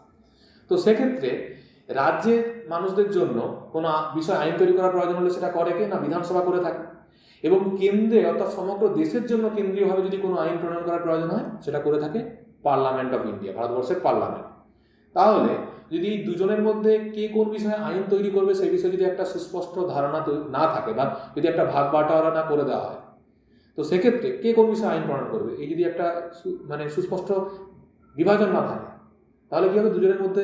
তো সেক্ষেত্রে রাজ্যের মানুষদের জন্য কোনো বিষয় আইন তৈরি করার প্রয়োজন হলে সেটা করে কে? না বিধানসভা করে থাকে। এবং কেন্দ্রে অর্থাৎ সমগ্র দেশের জন্য কেন্দ্রীয়ভাবে যদি কোনো আইন প্রণয়ন করার প্রয়োজন হয় সেটা করে থাকে পার্লামেন্ট অফ ইন্ডিয়া, ভারতবর্ষের পার্লামেন্ট। তাহলে যদি দুজনের মধ্যে কে কোন বিষয়ে আইন তৈরি করবে সেই বিষয়ে যদি একটা সুস্পষ্ট ধারণা না থাকে বা যদি একটা ভাগ বাটোয়ারা না করে দেওয়া হয়, তো সেক্ষেত্রে কে কোন বিষয়ে আইন প্রণয়ন করবে এই যদি একটা সুস্পষ্ট বিভাজন না থাকে, তাহলে কী হবে? দুজনের মধ্যে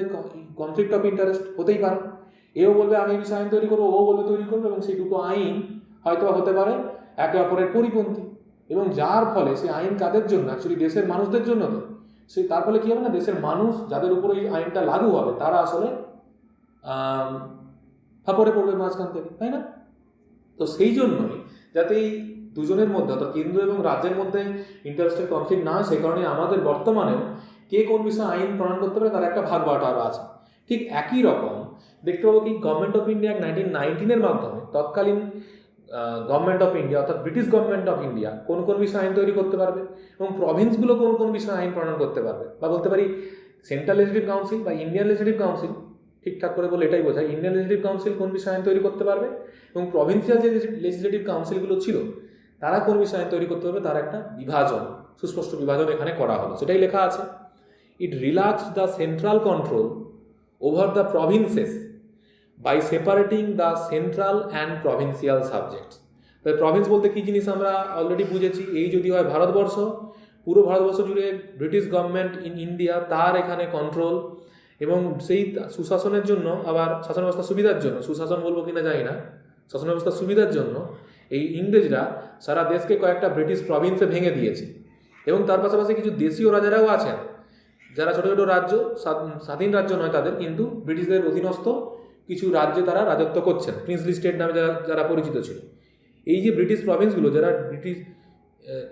কনফ্লিক্ট অফ ইন্টারেস্ট হতেই পারে। এও বলবে আমি এই বিষয়ে আইন তৈরি করবো, ও বলবে তৈরি করবে, এবং সেই দুটো আইন হয়তো হতে পারে একে অপরের পরিপন্থী, এবং যার ফলে সেই আইন কাদের জন্য? অ্যাকচুয়ালি দেশের মানুষদের জন্য। তো সেই তার ফলে কী হবে না, দেশের মানুষ যাদের উপর এই আইনটা লাগু হবে তারা আসলে ফাপড়ে পড়বে মাঝখান থেকে, তাই না? তো সেই জন্যই যাতে এই দুজনের মধ্যে অর্থাৎ কেন্দ্র এবং রাজ্যের মধ্যে ইন্টারেস্টের কনফ্লিক্ট না হয়, সেই কারণে আমাদের বর্তমানেও কে কোন বিষয়ে আইন প্রণয়ন করতে পারে তার একটা ভাগ বাটোয়ারা আছে। ঠিক একই রকম দেখতে পাবো কি গভর্নমেন্ট অফ ইন্ডিয়া 1919 মাধ্যমে তৎকালীন গভর্নমেন্ট অফ ইন্ডিয়া অর্থাৎ ব্রিটিশ গভর্নমেন্ট অফ ইন্ডিয়া কোন কোন বিষয়ে আইন তৈরি করতে পারবে এবং প্রভিন্সগুলো কোন কোন বিষয়ে আইন প্রণয়ন করতে পারবে, বা বলতে পারি সেন্ট্রাল লেজিসলেটিভ কাউন্সিল বা ইন্ডিয়ান লেজিসলেটিভ কাউন্সিল, ঠিকঠাক করে বলে এটাই বোঝায় ইন্ডিয়ান লেজিসলেটিভ কাউন্সিল কোন বিষয়ে আইন তৈরি করতে পারবে, এবং প্রভিন্সিয়াল যে লেজিসলেটিভ কাউন্সিলগুলো ছিল তারা কোন বিষয়ে আইন তৈরি করতে পারবে, তার একটা বিভাজন, সুস্পষ্ট বিভাজন এখানে করা হলো। সেটাই লেখা আছে, it relax the central control over the provinces by separating the central and provincial subjects. তাই প্রভিন্স বলতে কী জিনিস আমরা অলরেডি বুঝেছি, এই যদি হয় ভারতবর্ষ, পুরো ভারতবর্ষ জুড়ে ব্রিটিশ গভর্নমেন্ট ইন ইন্ডিয়া তার এখানে কন্ট্রোল, এবং সেই সুশাসনের জন্য আবার শাসন ব্যবস্থা সুবিধার জন্য, সুশাসন বলবো কিনা জানি না, শাসন ব্যবস্থা সুবিধার জন্য এই ইংরেজরা সারা দেশকে কয়েকটা ব্রিটিশ প্রভিন্সে ভেঙে দিয়েছে, এবং তার পাশাপাশি কিছু দেশীয় রাজারাও আছেন যারা ছোটো ছোটো রাজ্য, স্বাধীন রাজ্য নয় তাদের, কিন্তু ব্রিটিশদের অধীনস্থ কিছু রাজ্যে তারা রাজত্ব করছেন, প্রিন্সলি স্টেট নামে যারা পরিচিত ছিল। এই যে ব্রিটিশ প্রভিন্সগুলো যারা ব্রিটিশ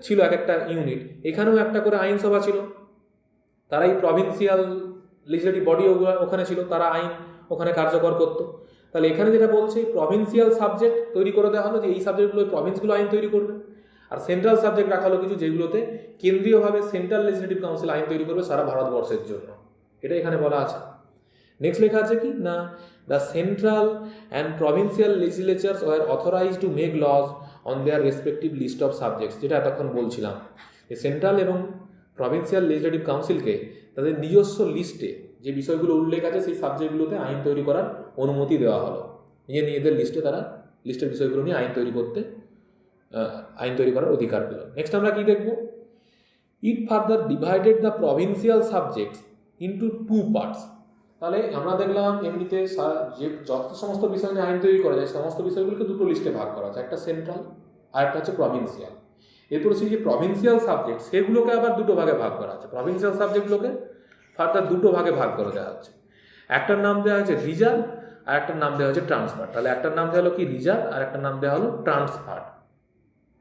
ছিল এক একটা ইউনিট, এখানেও একটা করে আইনসভা ছিল, তারা এই প্রভিন্সিয়াল লেজিসলেটিভ বডি ওখানে ছিল, তারা আইন ওখানে কার্যকর করতো। তাহলে এখানে যেটা বলছে প্রভিন্সিয়াল সাবজেক্ট তৈরি করে দেওয়া হলো যে এই সাবজেক্টগুলো প্রভিন্সগুলো আইন তৈরি করবে, আর সেন্ট্রাল সাবজেক্ট রাখা হলো কিছু যেগুলোতে কেন্দ্রীয়ভাবে সেন্ট্রাল লেজিসলেটিভ কাউন্সিল আইন তৈরি করবে সারা ভারতবর্ষের জন্য, এটা এখানে বলা আছে। নেক্সট লেখা আছে কি না, the central and provincial legislatures were authorize to make laws on their respective list of subjects, যেটা এতক্ষণ বলছিলাম, এই সেন্ট্রাল এবং প্রভিন্সিয়াল লেজিসলেটিভ কাউন্সিলকে তাদের নিজস্ব লিস্টে যে বিষয়গুলো উল্লেখ আছে সেই সাবজেক্টগুলোতে আইন তৈরি করার অনুমতি দেওয়া হলো, নিজেদের লিস্টে তারা লিস্টের বিষয়গুলো নিয়ে আইন তৈরি করার অধিকার পেল। নেক্সট আমরা কি দেখব, it further divided the provincial subjects into two parts. তাহলে আমরা দেখলাম এমনিতে যে যত সমস্ত বিষয় নিয়ে আইন তৈরি করা যায় সমস্ত বিষয়গুলোকে দুটো লিস্টে ভাগ করা আছে, একটা সেন্ট্রাল আর একটা হচ্ছে প্রভিন্সিয়াল। এরপর সেই যে প্রভিন্সিয়াল সাবজেক্ট সেগুলোকে আবার দুটো ভাগে ভাগ করা আছে, প্রভিন্সিয়াল সাবজেক্টগুলোকে ফার্দার দুটো ভাগে ভাগ করে দেওয়া হচ্ছে, একটার নাম দেওয়া হচ্ছে রিজার্ভ আর একটার নাম দেওয়া হচ্ছে ট্রান্সফার। তাহলে একটার নাম দেওয়া হলো কি রিজার্ভ আর একটার নাম দেওয়া হলো ট্রান্সফার।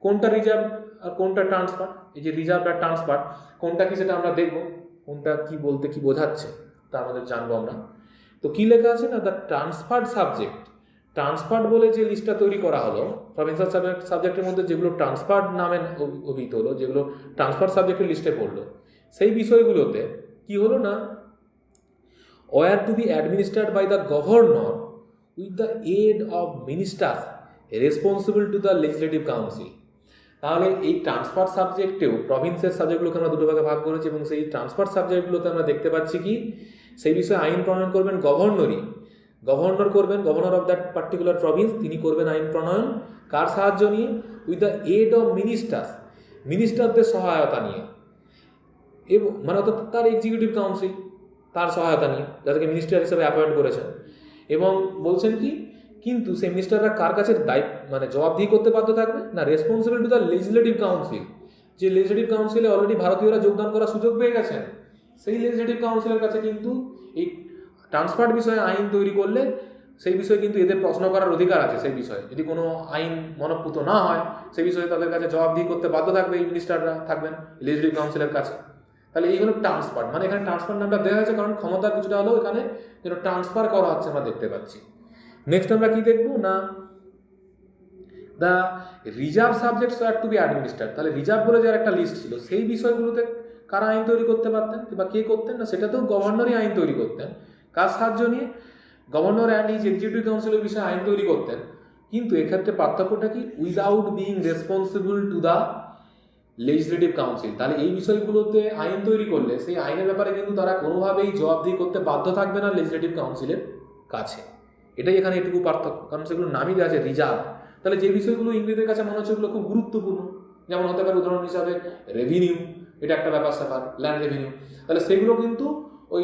কোনটা রিজার্ভ আর কোনটা ট্রান্সফার, এই যে রিজার্ভ আর ট্রান্সফার কোনটা কি সেটা আমরা দেখব, কোনটা কি বলতে কি বোঝাচ্ছে তা আমাদের জানবো আমরা। তো কি লেখা আছে না, দ্য ট্রান্সফার্ড সাবজেক্ট, ট্রান্সফার্ড বলে যে লিস্টটা তৈরি করা হলো প্রভিন্সিয়াল সাবজেক্টের মধ্যে যেগুলো ট্রান্সফার্ড নামে অভিহিত হলো, যেগুলো ট্রান্সফার্ড সাবজেক্টের লিস্টে পড়লো, সেই বিষয়গুলোতে কি হলো না, were to be administered by the governor with the aid of ministers responsible to the legislative council. তাহলে এই ট্রান্সফার সাবজেক্টেও প্রভিন্সের সাবজেক্টগুলোকে আমরা দুটো ভাগে ভাগ করেছি, এবং সেই ট্রান্সফার সাবজেক্টগুলোতে আমরা দেখতে পাচ্ছি কি সেই বিষয়ে আইন প্রণয়ন করবেন governor of that particular Province, তিনি করবেন আইন প্রণয়ন কার সাহায্য নিয়ে, উইথ দ্য এড অফ মিনিস্টারদের সহায়তা নিয়ে, এবং মানে অর্থাৎ তার এক্সিকিউটিভ কাউন্সিল তার সহায়তা নিয়ে, যাদেরকে মিনিস্টার হিসেবে অ্যাপয়েন্ট করেছেন। এবং বলছেন কি, কিন্তু সেই মিনিস্টাররা কার কাছে জবাবদিহি করতে বাধ্য থাকবে না, responsible to the legislative council, যে লেজিসলেটিভ কাউন্সিলে অলরেডি ভারতীয়রা যোগদান করার সুযোগ পেয়ে গেছেন, সেই লেজিসলেটিভ কাউন্সিলের কাছে কিন্তু এই ট্রান্সফার বিষয়ে আইন তৈরি করলে সেই বিষয়ে কিন্তু এদের প্রশ্ন করার অধিকার আছে। সেই বিষয়ে যদি কোনো আইন মনঃপূত না হয় সেই বিষয়ে তাদের কাছে জবাবদিহি করতে বাধ্য থাকবে এই মিনিস্টাররা, থাকবেন লেজিসলেটিভ কাউন্সিলের কাছে। তাহলে এই হলো ট্রান্সফার, মানে এখানে ট্রান্সফার নামটা দেওয়া হয়েছে কারণ ক্ষমতার কিছুটা হলেও এখানে যেন ট্রান্সফার করা হচ্ছে আমরা দেখতে পাচ্ছি। নেক্সট আমরা কি দেখবো না, the reserve subjects are to be administered. তাহলে রিজার্ভ বলে যার একটা লিস্ট ছিল, সেই বিষয়গুলোতে কারা আইন তৈরি করতে পারতেন বা কে করতেন না, সেটাতেও গভর্নরই আইন তৈরি করতেন, কার সাহায্য নিয়ে গভর্নর অ্যান্ড হিজ এক্সিকিউটিভ কাউন্সিলের বিষয়ে আইন তৈরি করতেন, কিন্তু এক্ষেত্রে পার্থক্যটা কি, without being responsible to the legislative council. তাহলে এই বিষয়গুলোতে আইন তৈরি করলে সেই আইনের ব্যাপারে কিন্তু তারা কোনোভাবেই জবাবদিহি করতে বাধ্য থাকবে না লেজিসলেটিভ কাউন্সিলের কাছে। এটাই এখানে এটুকু পার্থক্য, কারণ সেগুলো নামই দেওয়া আছে রিজার্ভ। তাহলে যে বিষয়গুলো ইংরেজদের কাছে মনে হচ্ছে এগুলো খুব গুরুত্বপূর্ণ, যেমন হতে পারে উদাহরণ হিসাবে রেভিনিউ, এটা একটা ব্যাপার স্যাপার, ল্যান্ড রেভিনিউ, তাহলে সেগুলো কিন্তু ওই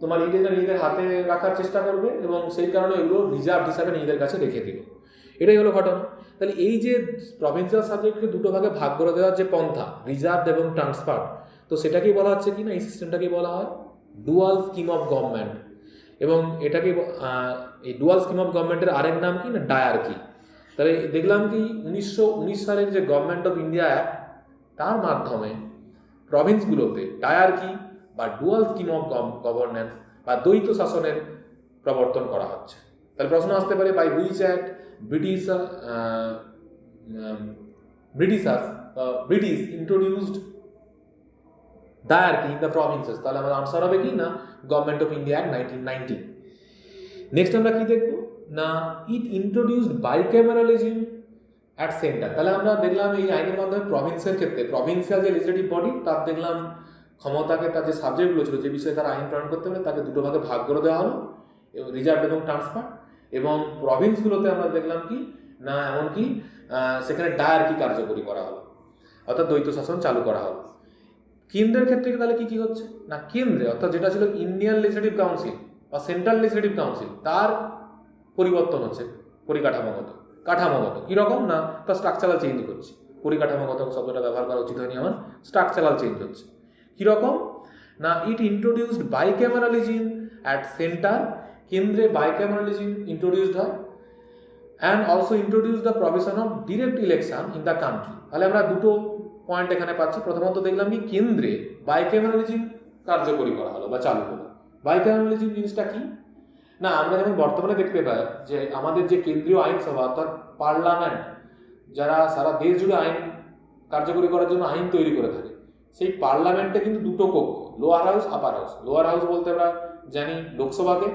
তোমার ইংরেজরা নিজেদের হাতে রাখার চেষ্টা করবে এবং সেই কারণে এগুলো রিজার্ভ হিসাবে নিজেদের কাছে রেখে দিল। এটাই হলো ঘটনা। তাহলে এই যে প্রভিন্সিয়াল সাবজেক্টকে দুটো ভাগে ভাগ করে দেওয়ার যে পন্থা, রিজার্ভ এবং ট্রান্সফার, তো সেটাকেই বলা হচ্ছে কি না, এই সিস্টেমটাকেই বলা হয় ডুয়াল স্কিম অফ গভর্নমেন্ট। এবং এটাকে এই ডুয়াল স্কিম অফ গভর্নমেন্টের আরেক নাম কি না, ডায়ার্কি। তাহলে দেখলাম কি 1919 সালের যে গভর্নমেন্ট অফ ইন্ডিয়া অ্যাক্ট, তার মাধ্যমে প্রভিন্সগুলোতে ডায়ার্কি বা ডুয়াল স্কিম অফ গভর্নেন্স বা দ্বৈত শাসনের প্রবর্তন করা হচ্ছে। তাহলে প্রশ্ন আসতে পারে, by which act British introduced dyarchy in the provinces. তাহলে আমার আনসার হবে কি না, government of India act 1990। Next আমরা কি দেখবো না, it introduced bicameralism at centre. তাহলে আমরা দেখলাম এই আইনের মাধ্যমে প্রভিন্সের ক্ষেত্রে প্রভিন্সিয়াল যে লেজিসলেটিভ বডি, তার দেখলাম ক্ষমতাকে, তার যে সাবজেক্টগুলো ছিল, যে বিষয়ে তারা আইন প্রণয়ন করতে পারে, তাকে দুটো ভাগে ভাগ করে দেওয়া হলো, রিজার্ভ এবং ট্রান্সফার। এবং প্রভিন্সগুলোতে আমরা দেখলাম কি না, এমনকি সেখানে ডায়ার্কি কার্যকরী করা হলো, অর্থাৎ দ্বৈত শাসন চালু করা হলো। কেন্দ্রের ক্ষেত্রে তাহলে কি কি হচ্ছে না, কেন্দ্রে অর্থাৎ যেটা ছিল ইন্ডিয়ান লেজিসলেটিভ কাউন্সিল বা সেন্ট্রাল লেজিসলেটিভ কাউন্সিল, তার পরিবর্তন হচ্ছে কাঠামোগত। কীরকম না, তার স্ট্রাকচারাল চেঞ্জ করছে। পরিকাঠামোগত শব্দটা ব্যবহার করা উচিত হয়নি আমার, স্ট্রাকচারাল চেঞ্জ হচ্ছে। কীরকম না, it introduced bicameralism at centre, কেন্দ্রে বাইক্যামেরালিজম ইন্ট্রোডিউসড হয়, and also introduce the provision of direct election in the country. তাহলে আমরা দুটো পয়েন্ট এখানে পাচ্ছি। প্রথমত দেখলাম কি, কেন্দ্রে বাইক্যামেরালিজম কার্যকরী করা হলো বা চালু হলো। বাইক্যামেরালিজম জিনিসটা কি না, আমরা যেমন বর্তমানে দেখতে পাই যে আমাদের যে কেন্দ্রীয় আইনসভা অর্থাৎ পার্লামেন্ট, যারা সারা দেশ জুড়ে আইন কার্যকরী করার জন্য আইন তৈরি করে থাকে, সেই পার্লামেন্টে কিন্তু দুটো কক্ষ, লোয়ার হাউস, আপার হাউস। লোয়ার হাউস বলতে আমরা জানি লোকসভাকে,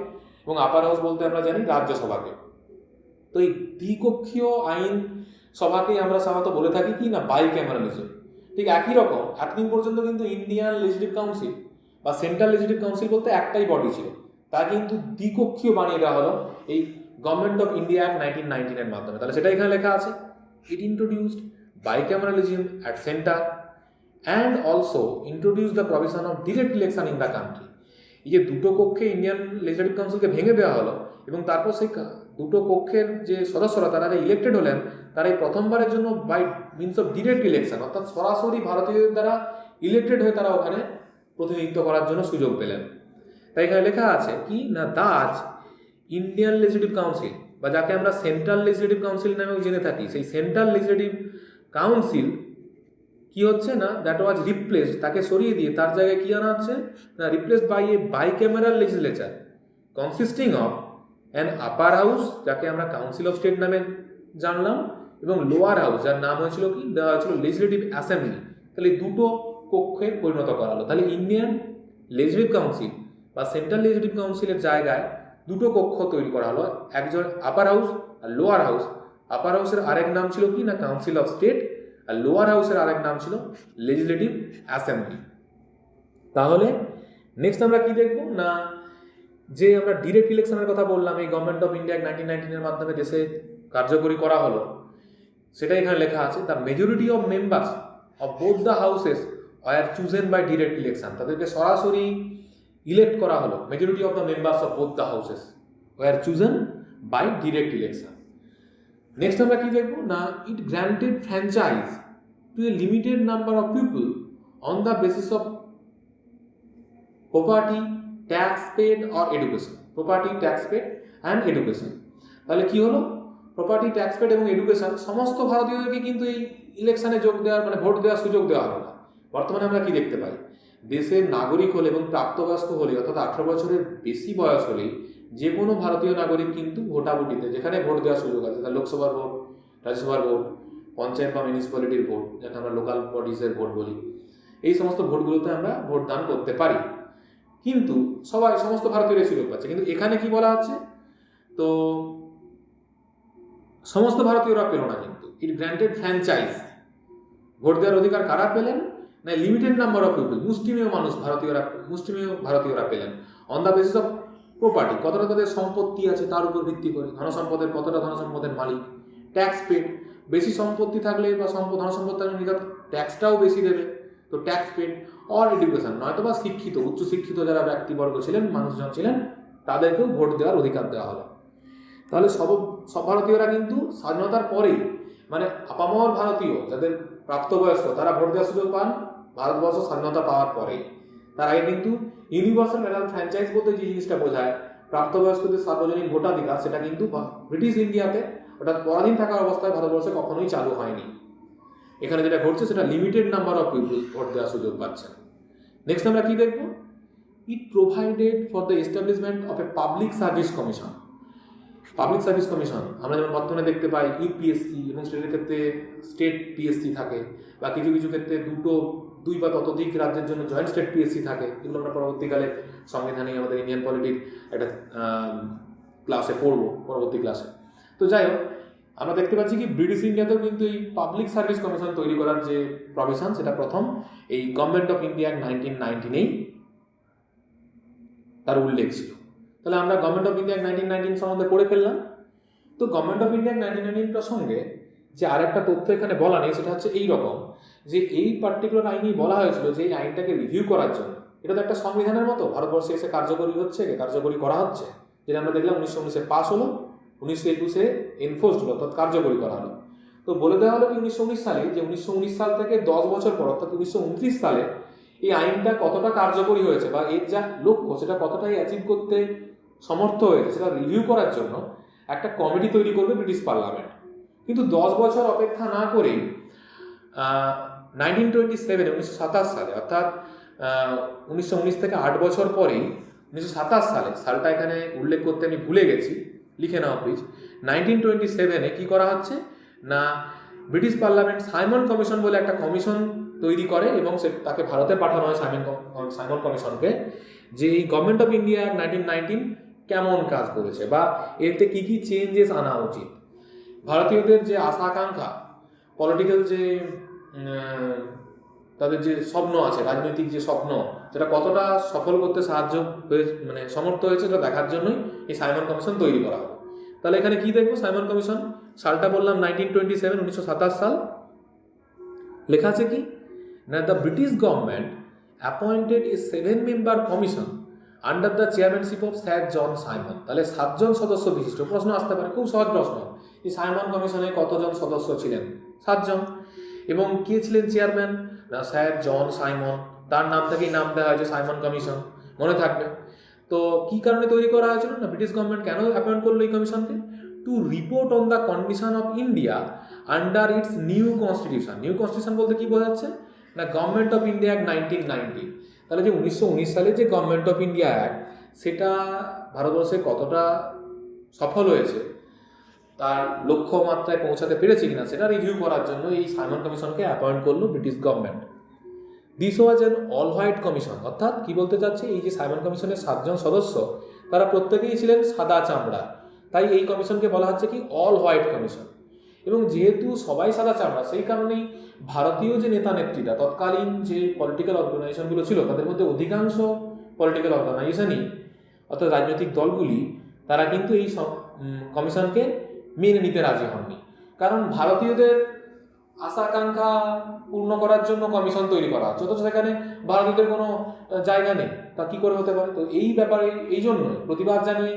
এবং আপার হাউস বলতে আমরা জানি রাজ্যসভাকে। তো এই দ্বিকক্ষীয় আইন সভাকেই আমরা সাধারণত বলে থাকি কি না, বাইক্যামেরালিজম। ঠিক একই রকম এতদিন পর্যন্ত কিন্তু ইন্ডিয়ান লেজিসলেটিভ কাউন্সিল বা সেন্ট্রাল লেজিসলেটিভ কাউন্সিল বলতে একটাই বডি ছিল, তা কিন্তু দ্বিকক্ষীয় বানিয়ে দেওয়া হলো এই গভর্নমেন্ট অফ ইন্ডিয়া অ্যাক্ট 1919 এর মাধ্যমে। তাহলে সেটা এখানে লেখা আছে, it introduced bicameralism at centre and also introduce the provision of direct election in the country. এই যে দুটো কক্ষে ইন্ডিয়ান লেজিসলেটিভ কাউন্সিলকে ভেঙে দেওয়া হলো, এবং তারপর সেই দুটো কক্ষের যে সদস্যরা তারা যে ইলেক্টেড হলেন, তারা এই প্রথমবারের জন্য by means of direct election অর্থাৎ সরাসরি ভারতীয়দের দ্বারা ইলেক্টেড হয়ে তারা ওখানে প্রতিনিধিত্ব করার জন্য সুযোগ পেলেন। তাই এখানে লেখা আছে কি না, দাজ ইন্ডিয়ান লেজিসলেটিভ কাউন্সিল বা যাকে আমরা সেন্ট্রাল লেজিসলেটিভ কাউন্সিল নামেও জেনে থাকি, সেই সেন্ট্রাল লেজিসলেটিভ কাউন্সিল কি হচ্ছে না, দ্যাট ওয়াজ রিপ্লেসড, তাকে সরিয়ে দিয়ে তার জায়গায় কি আনা হচ্ছে না, replaced by a bicameral legislature consisting of an upper house, যাকে আমরা কাউন্সিল অফ স্টেট নামে জানলাম, এবং লোয়ার হাউস, যার নাম হয়েছিল কি, দেওয়া হয়েছিল লেজিসলেটিভ অ্যাসেম্বলি। তাহলে দুটো কক্ষে পরিণত করা হলো। তাহলে ইন্ডিয়ান লেজিসলেটিভ কাউন্সিল বা সেন্ট্রাল লেজিসলেটিভ কাউন্সিলের জায়গায় দুটো কক্ষ তৈরি করা হলো, একজন আপার হাউস আর লোয়ার হাউস। আপার হাউসের আরেক নাম ছিল কি না, কাউন্সিল অফ স্টেট, আর লোয়ার হাউসের আরেক নাম ছিল লেজিসলেটিভ অ্যাসেম্বলি। তাহলে নেক্সট আমরা কি দেখব না, যে আমরা ডিরেক্ট ইলেকশনের কথা বললাম, এই গভর্নমেন্ট অফ ইন্ডিয়া 1919 এর মাধ্যমে দেশে কার্যকরী করা হলো, সেটা এখানে লেখা আছে, the majority of members of both the houses are chosen by direct election. তাদেরকে সরাসরি ইলেক্ট করা হলো। Majority of the members of both the houses were chosen by direct election. Next আমরা কি দেখবো না, it granted franchise to a limited number of people on the basis of property, tax paid or education. Property, tax paid and education. তাহলে কি হলো, property, tax paid এবং education সমস্ত ভারতীয়দেরকে কিন্তু এই ইলেকশনে যোগ দেওয়ার মানে ভোট দেওয়ার সুযোগ দেওয়া হলো না। বর্তমানে আমরা কি দেখতে পাই, দেশের নাগরিক হলে এবং প্রাপ্তবয়স্ক হলে অর্থাৎ 18 বছরের বেশি বয়স হলেই যে কোনো ভারতীয় নাগরিক কিন্তু ভোটাভুটিতে, যেখানে ভোট দেওয়ার সুযোগ আছে, তার লোকসভার ভোট, রাজ্যসভার ভোট, পঞ্চায়েত বা মিউনিসিপ্যালিটির ভোট, যাকে আমরা লোকাল বডিজের ভোট বলি, এই সমস্ত ভোটগুলোতে আমরা ভোটদান করতে পারি। কিন্তু সমস্ত ভারতীয়রাই সুযোগ পাচ্ছে। কিন্তু এখানে কি বলা হচ্ছে, তো সমস্ত ভারতীয়রা পেল না, কিন্তু ইট গ্র্যান্টেড ফ্র্যাঞ্চাইজ। ভোট দেওয়ার অধিকার কারা পেলেন না, লিমিটেড নাম্বার অফ পিপল, মুষ্টিমেয় ভারতীয়রা পেলেন on the basis of property, কতটা তাদের সম্পত্তি আছে তার উপর ভিত্তি করে, কতটা ধনসম্পদের মালিক, ট্যাক্স পেড, বেশি সম্পত্তি থাকলে বা ধনসম্পদ থাকলে নির্গত ট্যাক্সটাও বেশি দেবে, তো ট্যাক্স পেড। অর এডুকেশন, নয়তো বা শিক্ষিত, উচ্চশিক্ষিত যারা ব্যক্তিবর্গ ছিলেন, মানুষজন ছিলেন, তাদেরকেও ভোট দেওয়ার অধিকার দেওয়া হলো। তাহলে সব ভারতীয়রা কিন্তু স্বাধীনতার পরেই, মানে আপামর ভারতীয় যাদের প্রাপ্তবয়স্ক, তারা ভোট দেওয়ার সুযোগ পান ভারতবর্ষ স্বাধীনতা পাওয়ার পরেই। তার আগে কিন্তু ইউনিভার্সাল ম্যাটার ফ্র্যাঞ্চাইজ বলতে যে জিনিসটা বোঝায়, প্রাপ্তবয়স্কদের সার্বজনীন ভোটাধিকার, সেটা কিন্তু ব্রিটিশ ইন্ডিয়াতে, ওটা পরাধীন থাকার অবস্থায় ভারতবর্ষে কখনোই চালু হয়নি। এখানে যেটা ঘটছে সেটা limited number of people vote দেওয়ার সুযোগ পাচ্ছেন। নেক্সট আমরা কি দেখব, it provided for the establishment of a public service commission. Public service commission আমরা যেমন বর্তমানে দেখতে পাই, ইউপিএসসি এবং স্টেটের ক্ষেত্রে স্টেট পিএসসি থাকে, বা কিছু কিছু ক্ষেত্রে দুই বা ততোধিক রাজ্যের জন্য জয়েন্ট স্টেট পিএসসি থাকে। এগুলো আমরা পরবর্তীকালে সংবিধানে আমাদের ইন্ডিয়ান পলিটির একটা ক্লাসে পড়বো, পরবর্তী ক্লাসে। তো যাই হোক, আমরা দেখতে পাচ্ছি কি ব্রিটিশ ইন্ডিয়াতেও কিন্তু এই পাবলিক সার্ভিস কমিশন তৈরি করার যে প্রভিশন, সেটা প্রথম এই গভর্নমেন্ট অফ ইন্ডিয়া 1919 তার উল্লেখ ছিল। তাহলে আমরা গভর্নমেন্ট অফ ইন্ডিয়া 1919 সম্বন্ধে পড়ে ফেললাম। তো গভর্নমেন্ট অফ ইন্ডিয়া 1919 প্রসঙ্গে যে আরেকটা তথ্য এখানে বলা নেই, সেটা হচ্ছে এই রকম, যে এই পার্টিকুলার আইনেই বলা হয়েছিল যে এই আইনটাকে রিভিউ করার জন্য, এটা তো একটা সংবিধানের মতো ভারতবর্ষে এসে কার্যকরী করা হচ্ছে, যেটা আমরা দেখলাম 1919-এ পাস হলো, 1921-এ এনফোর্সড হলো, অর্থাৎ কার্যকরী করা হলো। তো বলে দেওয়া হলো কি 1919 সালে, যে 1919 সাল থেকে 10 বছর পর, অর্থাৎ 1929 সালে এই আইনটা কতটা কার্যকরী হয়েছে বা এর যা লক্ষ্য সেটা কতটাই অ্যাচিভ করতে সমর্থ হয়েছে, সেটা রিভিউ করার জন্য একটা কমিটি তৈরি করবে ব্রিটিশ পার্লামেন্ট। কিন্তু 10 বছর অপেক্ষা না করেই 1927 সালে, অর্থাৎ 1919 থেকে 8 বছর পরেই 1927 সালটা এখানে উল্লেখ করতে আমি ভুলে গেছি, লিখে নাও প্লিজ। 1927-এ কি করা হচ্ছে না, ব্রিটিশ পার্লামেন্ট সাইমন কমিশন বলে একটা কমিশন তৈরি করে, এবং তাকে ভারতে পাঠানো হয় সাইমন কমিশনকে, যে এই গভর্নমেন্ট অফ ইন্ডিয়া 1919 কেমন কাজ করেছে বা এতে কি কি চেঞ্জেস আনা উচিত, ভারতীয়দের যে আশা আকাঙ্ক্ষা, পলিটিক্যাল যে তাদের যে স্বপ্ন আছে, রাজনৈতিক যে স্বপ্ন, সেটা কতটা সফল করতে সমর্থ হয়েছে, সেটা দেখার জন্যই এই সাইমন কমিশন তৈরি করা হয়। তাহলে এখানে কি দেখবো, সাইমন কমিশন সালটা বললাম 1927 সাল। লেখা আছে কি না, the British government appointed a 7-member commission under the chairmanship of sir John Simon. তাহলে 7 জন সদস্য বিশিষ্ট, প্রশ্ন আসতে পারে, খুব সহজ প্রশ্ন, এই সাইমন কমিশনে কতজন সদস্য ছিলেন? 7 জন। এবং কে ছিলেন চেয়ারম্যান না, স্যার জন সাইমন, তার নাম থেকেই নাম দেওয়া হয়েছে সাইমন কমিশন, মনে থাকবে। তো কি কারণে তৈরি করা হয়েছিল না, ব্রিটিশ গভর্নমেন্ট কেন অ্যাপয়েন্ট করলো এই কমিশনকে? To report on the condition of India under its new constitution. New constitution বলতে কি বোঝাচ্ছে না, গভর্নমেন্ট অফ ইন্ডিয়া অ্যাক্ট 1990। তাহলে যে 1919 সালে যে গভর্নমেন্ট অফ ইন্ডিয়া অ্যাক্ট, সেটা ভারতবর্ষে কতটা সফল হয়েছে, তার লক্ষ্য মাত্রায় পৌঁছাতে পেরেছে কিনা, সেটা রিভিউ করার জন্য এই সাইমন কমিশনকে অ্যাপয়েন্ট করলো British government. This was an all white commission, অর্থাৎ কি বলতে চাচ্ছে, এই যে সাইমন কমিশনের 7 জন সদস্য, তারা প্রত্যেকেই ছিলেন সাদা চামড়া, তাই এই কমিশনকে বলা হচ্ছে কি অল হোয়াইট কমিশন। এবং যেহেতু সবাই সাদা চামড়া, সেই কারণেই ভারতীয় যে নেতা নেত্রীরা, তৎকালীন যে পলিটিক্যাল অর্গানাইজেশনগুলো ছিল, তাদের মধ্যে অধিকাংশ পলিটিক্যাল অর্গানাইজেশনই, অর্থাৎ রাজনৈতিক দলগুলি, তারা কিন্তু এই কমিশনকে মেনে নিতে রাজি হননি। কারণ ভারতীয়দের আশা আকাঙ্ক্ষা পূর্ণ করার জন্য কমিশন তৈরি করা হচ্ছে, অথচ সেখানে ভারতীয়দের কোনো জায়গা নেই, তা কী করে হতে পারে? তো এই ব্যাপারে এই জন্য প্রতিবাদ জানিয়ে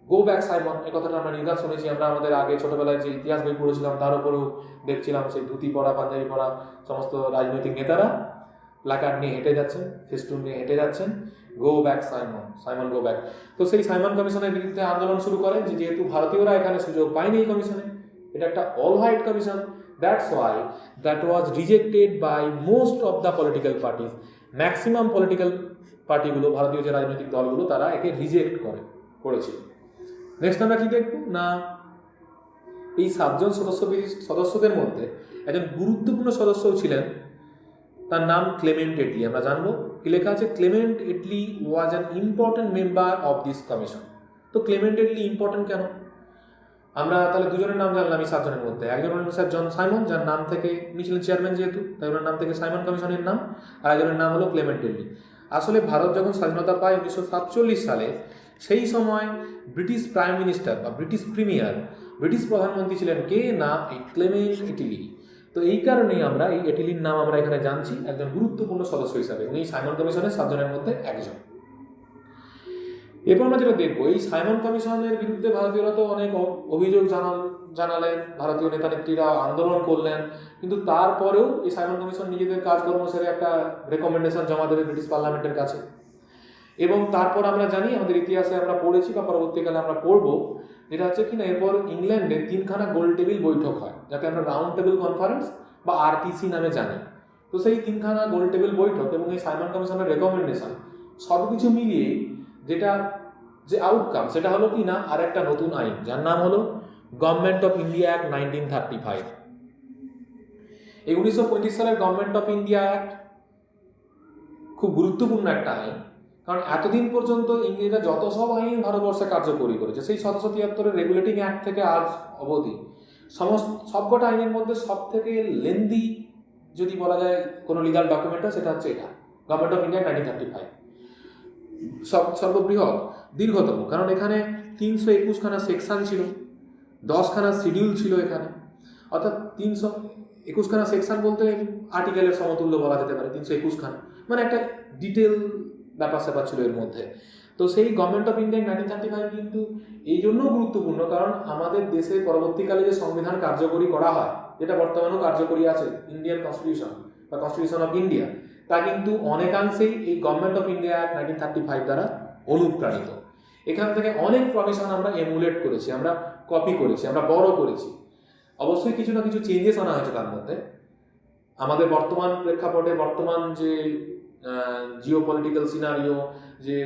গো ব্যাক সাইমন, এই কথাটা আমরা নির্ঘাত শুনেছি। আমরা আমাদের আগে ছোটবেলায় যে ইতিহাস বই পড়েছিলাম, তার উপরেও দেখছিলাম সেই ধুতি পরা, পাঞ্জাবি পরা সমস্ত রাজনৈতিক নেতারা প্ল্যাকার্ড নিয়ে হেঁটে যাচ্ছেন, ফেস্টুন নিয়ে হেঁটে যাচ্ছেন, go back Simon, Simon go back. তো সেই সাইমন কমিশনের বিরুদ্ধে আন্দোলন শুরু করেন, যে যেহেতু ভারতীয়রা এখানে সুযোগ পায়নি এই কমিশনে, এটা একটা all white commission, that's why that was rejected by most of the political parties. Maximum political পার্টিগুলো, ভারতীয় যে রাজনৈতিক দলগুলো, তারা একে রিজেক্ট করেছিল। নেক্সট আমরা কি দেখব না, এই 7 জন সদস্যদের মধ্যে একজন গুরুত্বপূর্ণ সদস্যও ছিলেন তার নাম ক্লেমেন্ট এটলি। আমরা জানবো কি লেখা আছে, Clement Attlee was an important member of this commission. তো ক্লেমেন্ট এটলি ইম্পর্টেন্ট কেন? আমরা তাহলে দুজনের নাম জানলাম এই 7 জনের মধ্যে। একজন হলেন স্যার জন সাইমন, যার নাম থেকে উনি ছিলেন চেয়ারম্যান যেহেতু, তাই ওনার নাম থেকে সাইমন কমিশনের নাম। আর একজনের নাম হলো ক্লেমেন্ট এটলি। আসলে ভারত যখন স্বাধীনতা পায় 1947 সালে, সেই সময় ব্রিটিশ প্রাইম মিনিস্টার বা ব্রিটিশ প্রিমিয়ার, ব্রিটিশ প্রধানমন্ত্রী ছিলেন কে না, এই ক্লেমেন্ট এটলি। তো এই কারণেই আমরা এই এটলির নাম আমরা এখানে জানছি একজন গুরুত্বপূর্ণ সদস্য হিসাবে। উনি সাইমন কমিশনের 7 জনের মধ্যে একজন। এরপর আমরা যেটা দেখবো, এই সাইমন কমিশনের বিরুদ্ধে ভারতীয়রা তো অনেক অভিযোগ জানালেন, ভারতীয় নেতা নেত্রীরা আন্দোলন করলেন, কিন্তু তারপরেও এই সাইমন কমিশন নিজেদের কাজকর্ম সেরে একটা রেকমেন্ডেশন জমা দেবে ব্রিটিশ পার্লামেন্টের কাছে। এবং তারপর আমরা জানি, আমাদের ইতিহাসে আমরা পড়েছি বা পরবর্তীকালে আমরা পড়বো, যেটা হচ্ছে কি না, এরপর ইংল্যান্ডে 3খানা গোল টেবিল বৈঠক হয়, যাকে আমরা রাউন্ড টেবিল কনফারেন্স বা আরটিসি নামে জানি। তো সেই 3খানা গোল টেবিল বৈঠক এবং এই সাইমন কমিশনের রেকমেন্ডেশন সব কিছু মিলিয়ে যে আউটকাম, সেটা হলো কি না আর একটা নতুন আইন, যার নাম হলো গভর্নমেন্ট অফ ইন্ডিয়া অ্যাক্ট 1935। এই 1935 সালের গভর্নমেন্ট অফ ইন্ডিয়া অ্যাক্ট খুব গুরুত্বপূর্ণ একটা আইন, কারণ এতদিন পর্যন্ত ইংরেজরা যত সব আইন ভারতবর্ষে কার্যকরী করেছে, সেই 1773 রেগুলেটিং অ্যাক্ট থেকে আজ অবধি সবকটা আইনের মধ্যে সব থেকে লেন্দি যদি বলা যায় কোনো লিগাল ডকুমেন্ট, সেটা হচ্ছে এটা গভর্নমেন্ট অফ ইন্ডিয়া 1935। সর্ববৃহৎ, দীর্ঘতম, কারণ এখানে 321খানা সেকশন ছিল, 10খানা শিডিউল ছিল এখানে, অর্থাৎ 321খানা সেকশন বলতে আর্টিকেলের সমতুল্য বলা যেতে পারে 321খানা, মানে একটা ডিটেল ব্যাপার স্যাপার ছিল এর মধ্যে। তো সেই গভর্নমেন্ট অফ ইন্ডিয়া 1935 কিন্তু এই জন্য গুরুত্বপূর্ণ, কারণ আমাদের দেশে পরবর্তীকালে যে সংবিধান কার্যকরী করা হয়, যেটা বর্তমানেও কার্যকরী আছে, ইন্ডিয়ান কনস্টিটিউশন বা কনস্টিটিউশন অফ ইন্ডিয়া, তা কিন্তু অনেকাংশেই এই গভর্নমেন্ট অফ ইন্ডিয়া অ্যাক্ট 1935 দ্বারা অনুপ্রাণিত। এখান থেকে অনেক প্রভিশন আমরা এমুলেট করেছি, আমরা কপি করেছি, আমরা বড় করেছি। অবশ্যই কিছু না কিছু চেঞ্জেস আনা হয়েছে তার মধ্যে। আমাদের বর্তমান প্রেক্ষাপটে, বর্তমান যে জিও পলিটিক্যাল সিনারিও, যে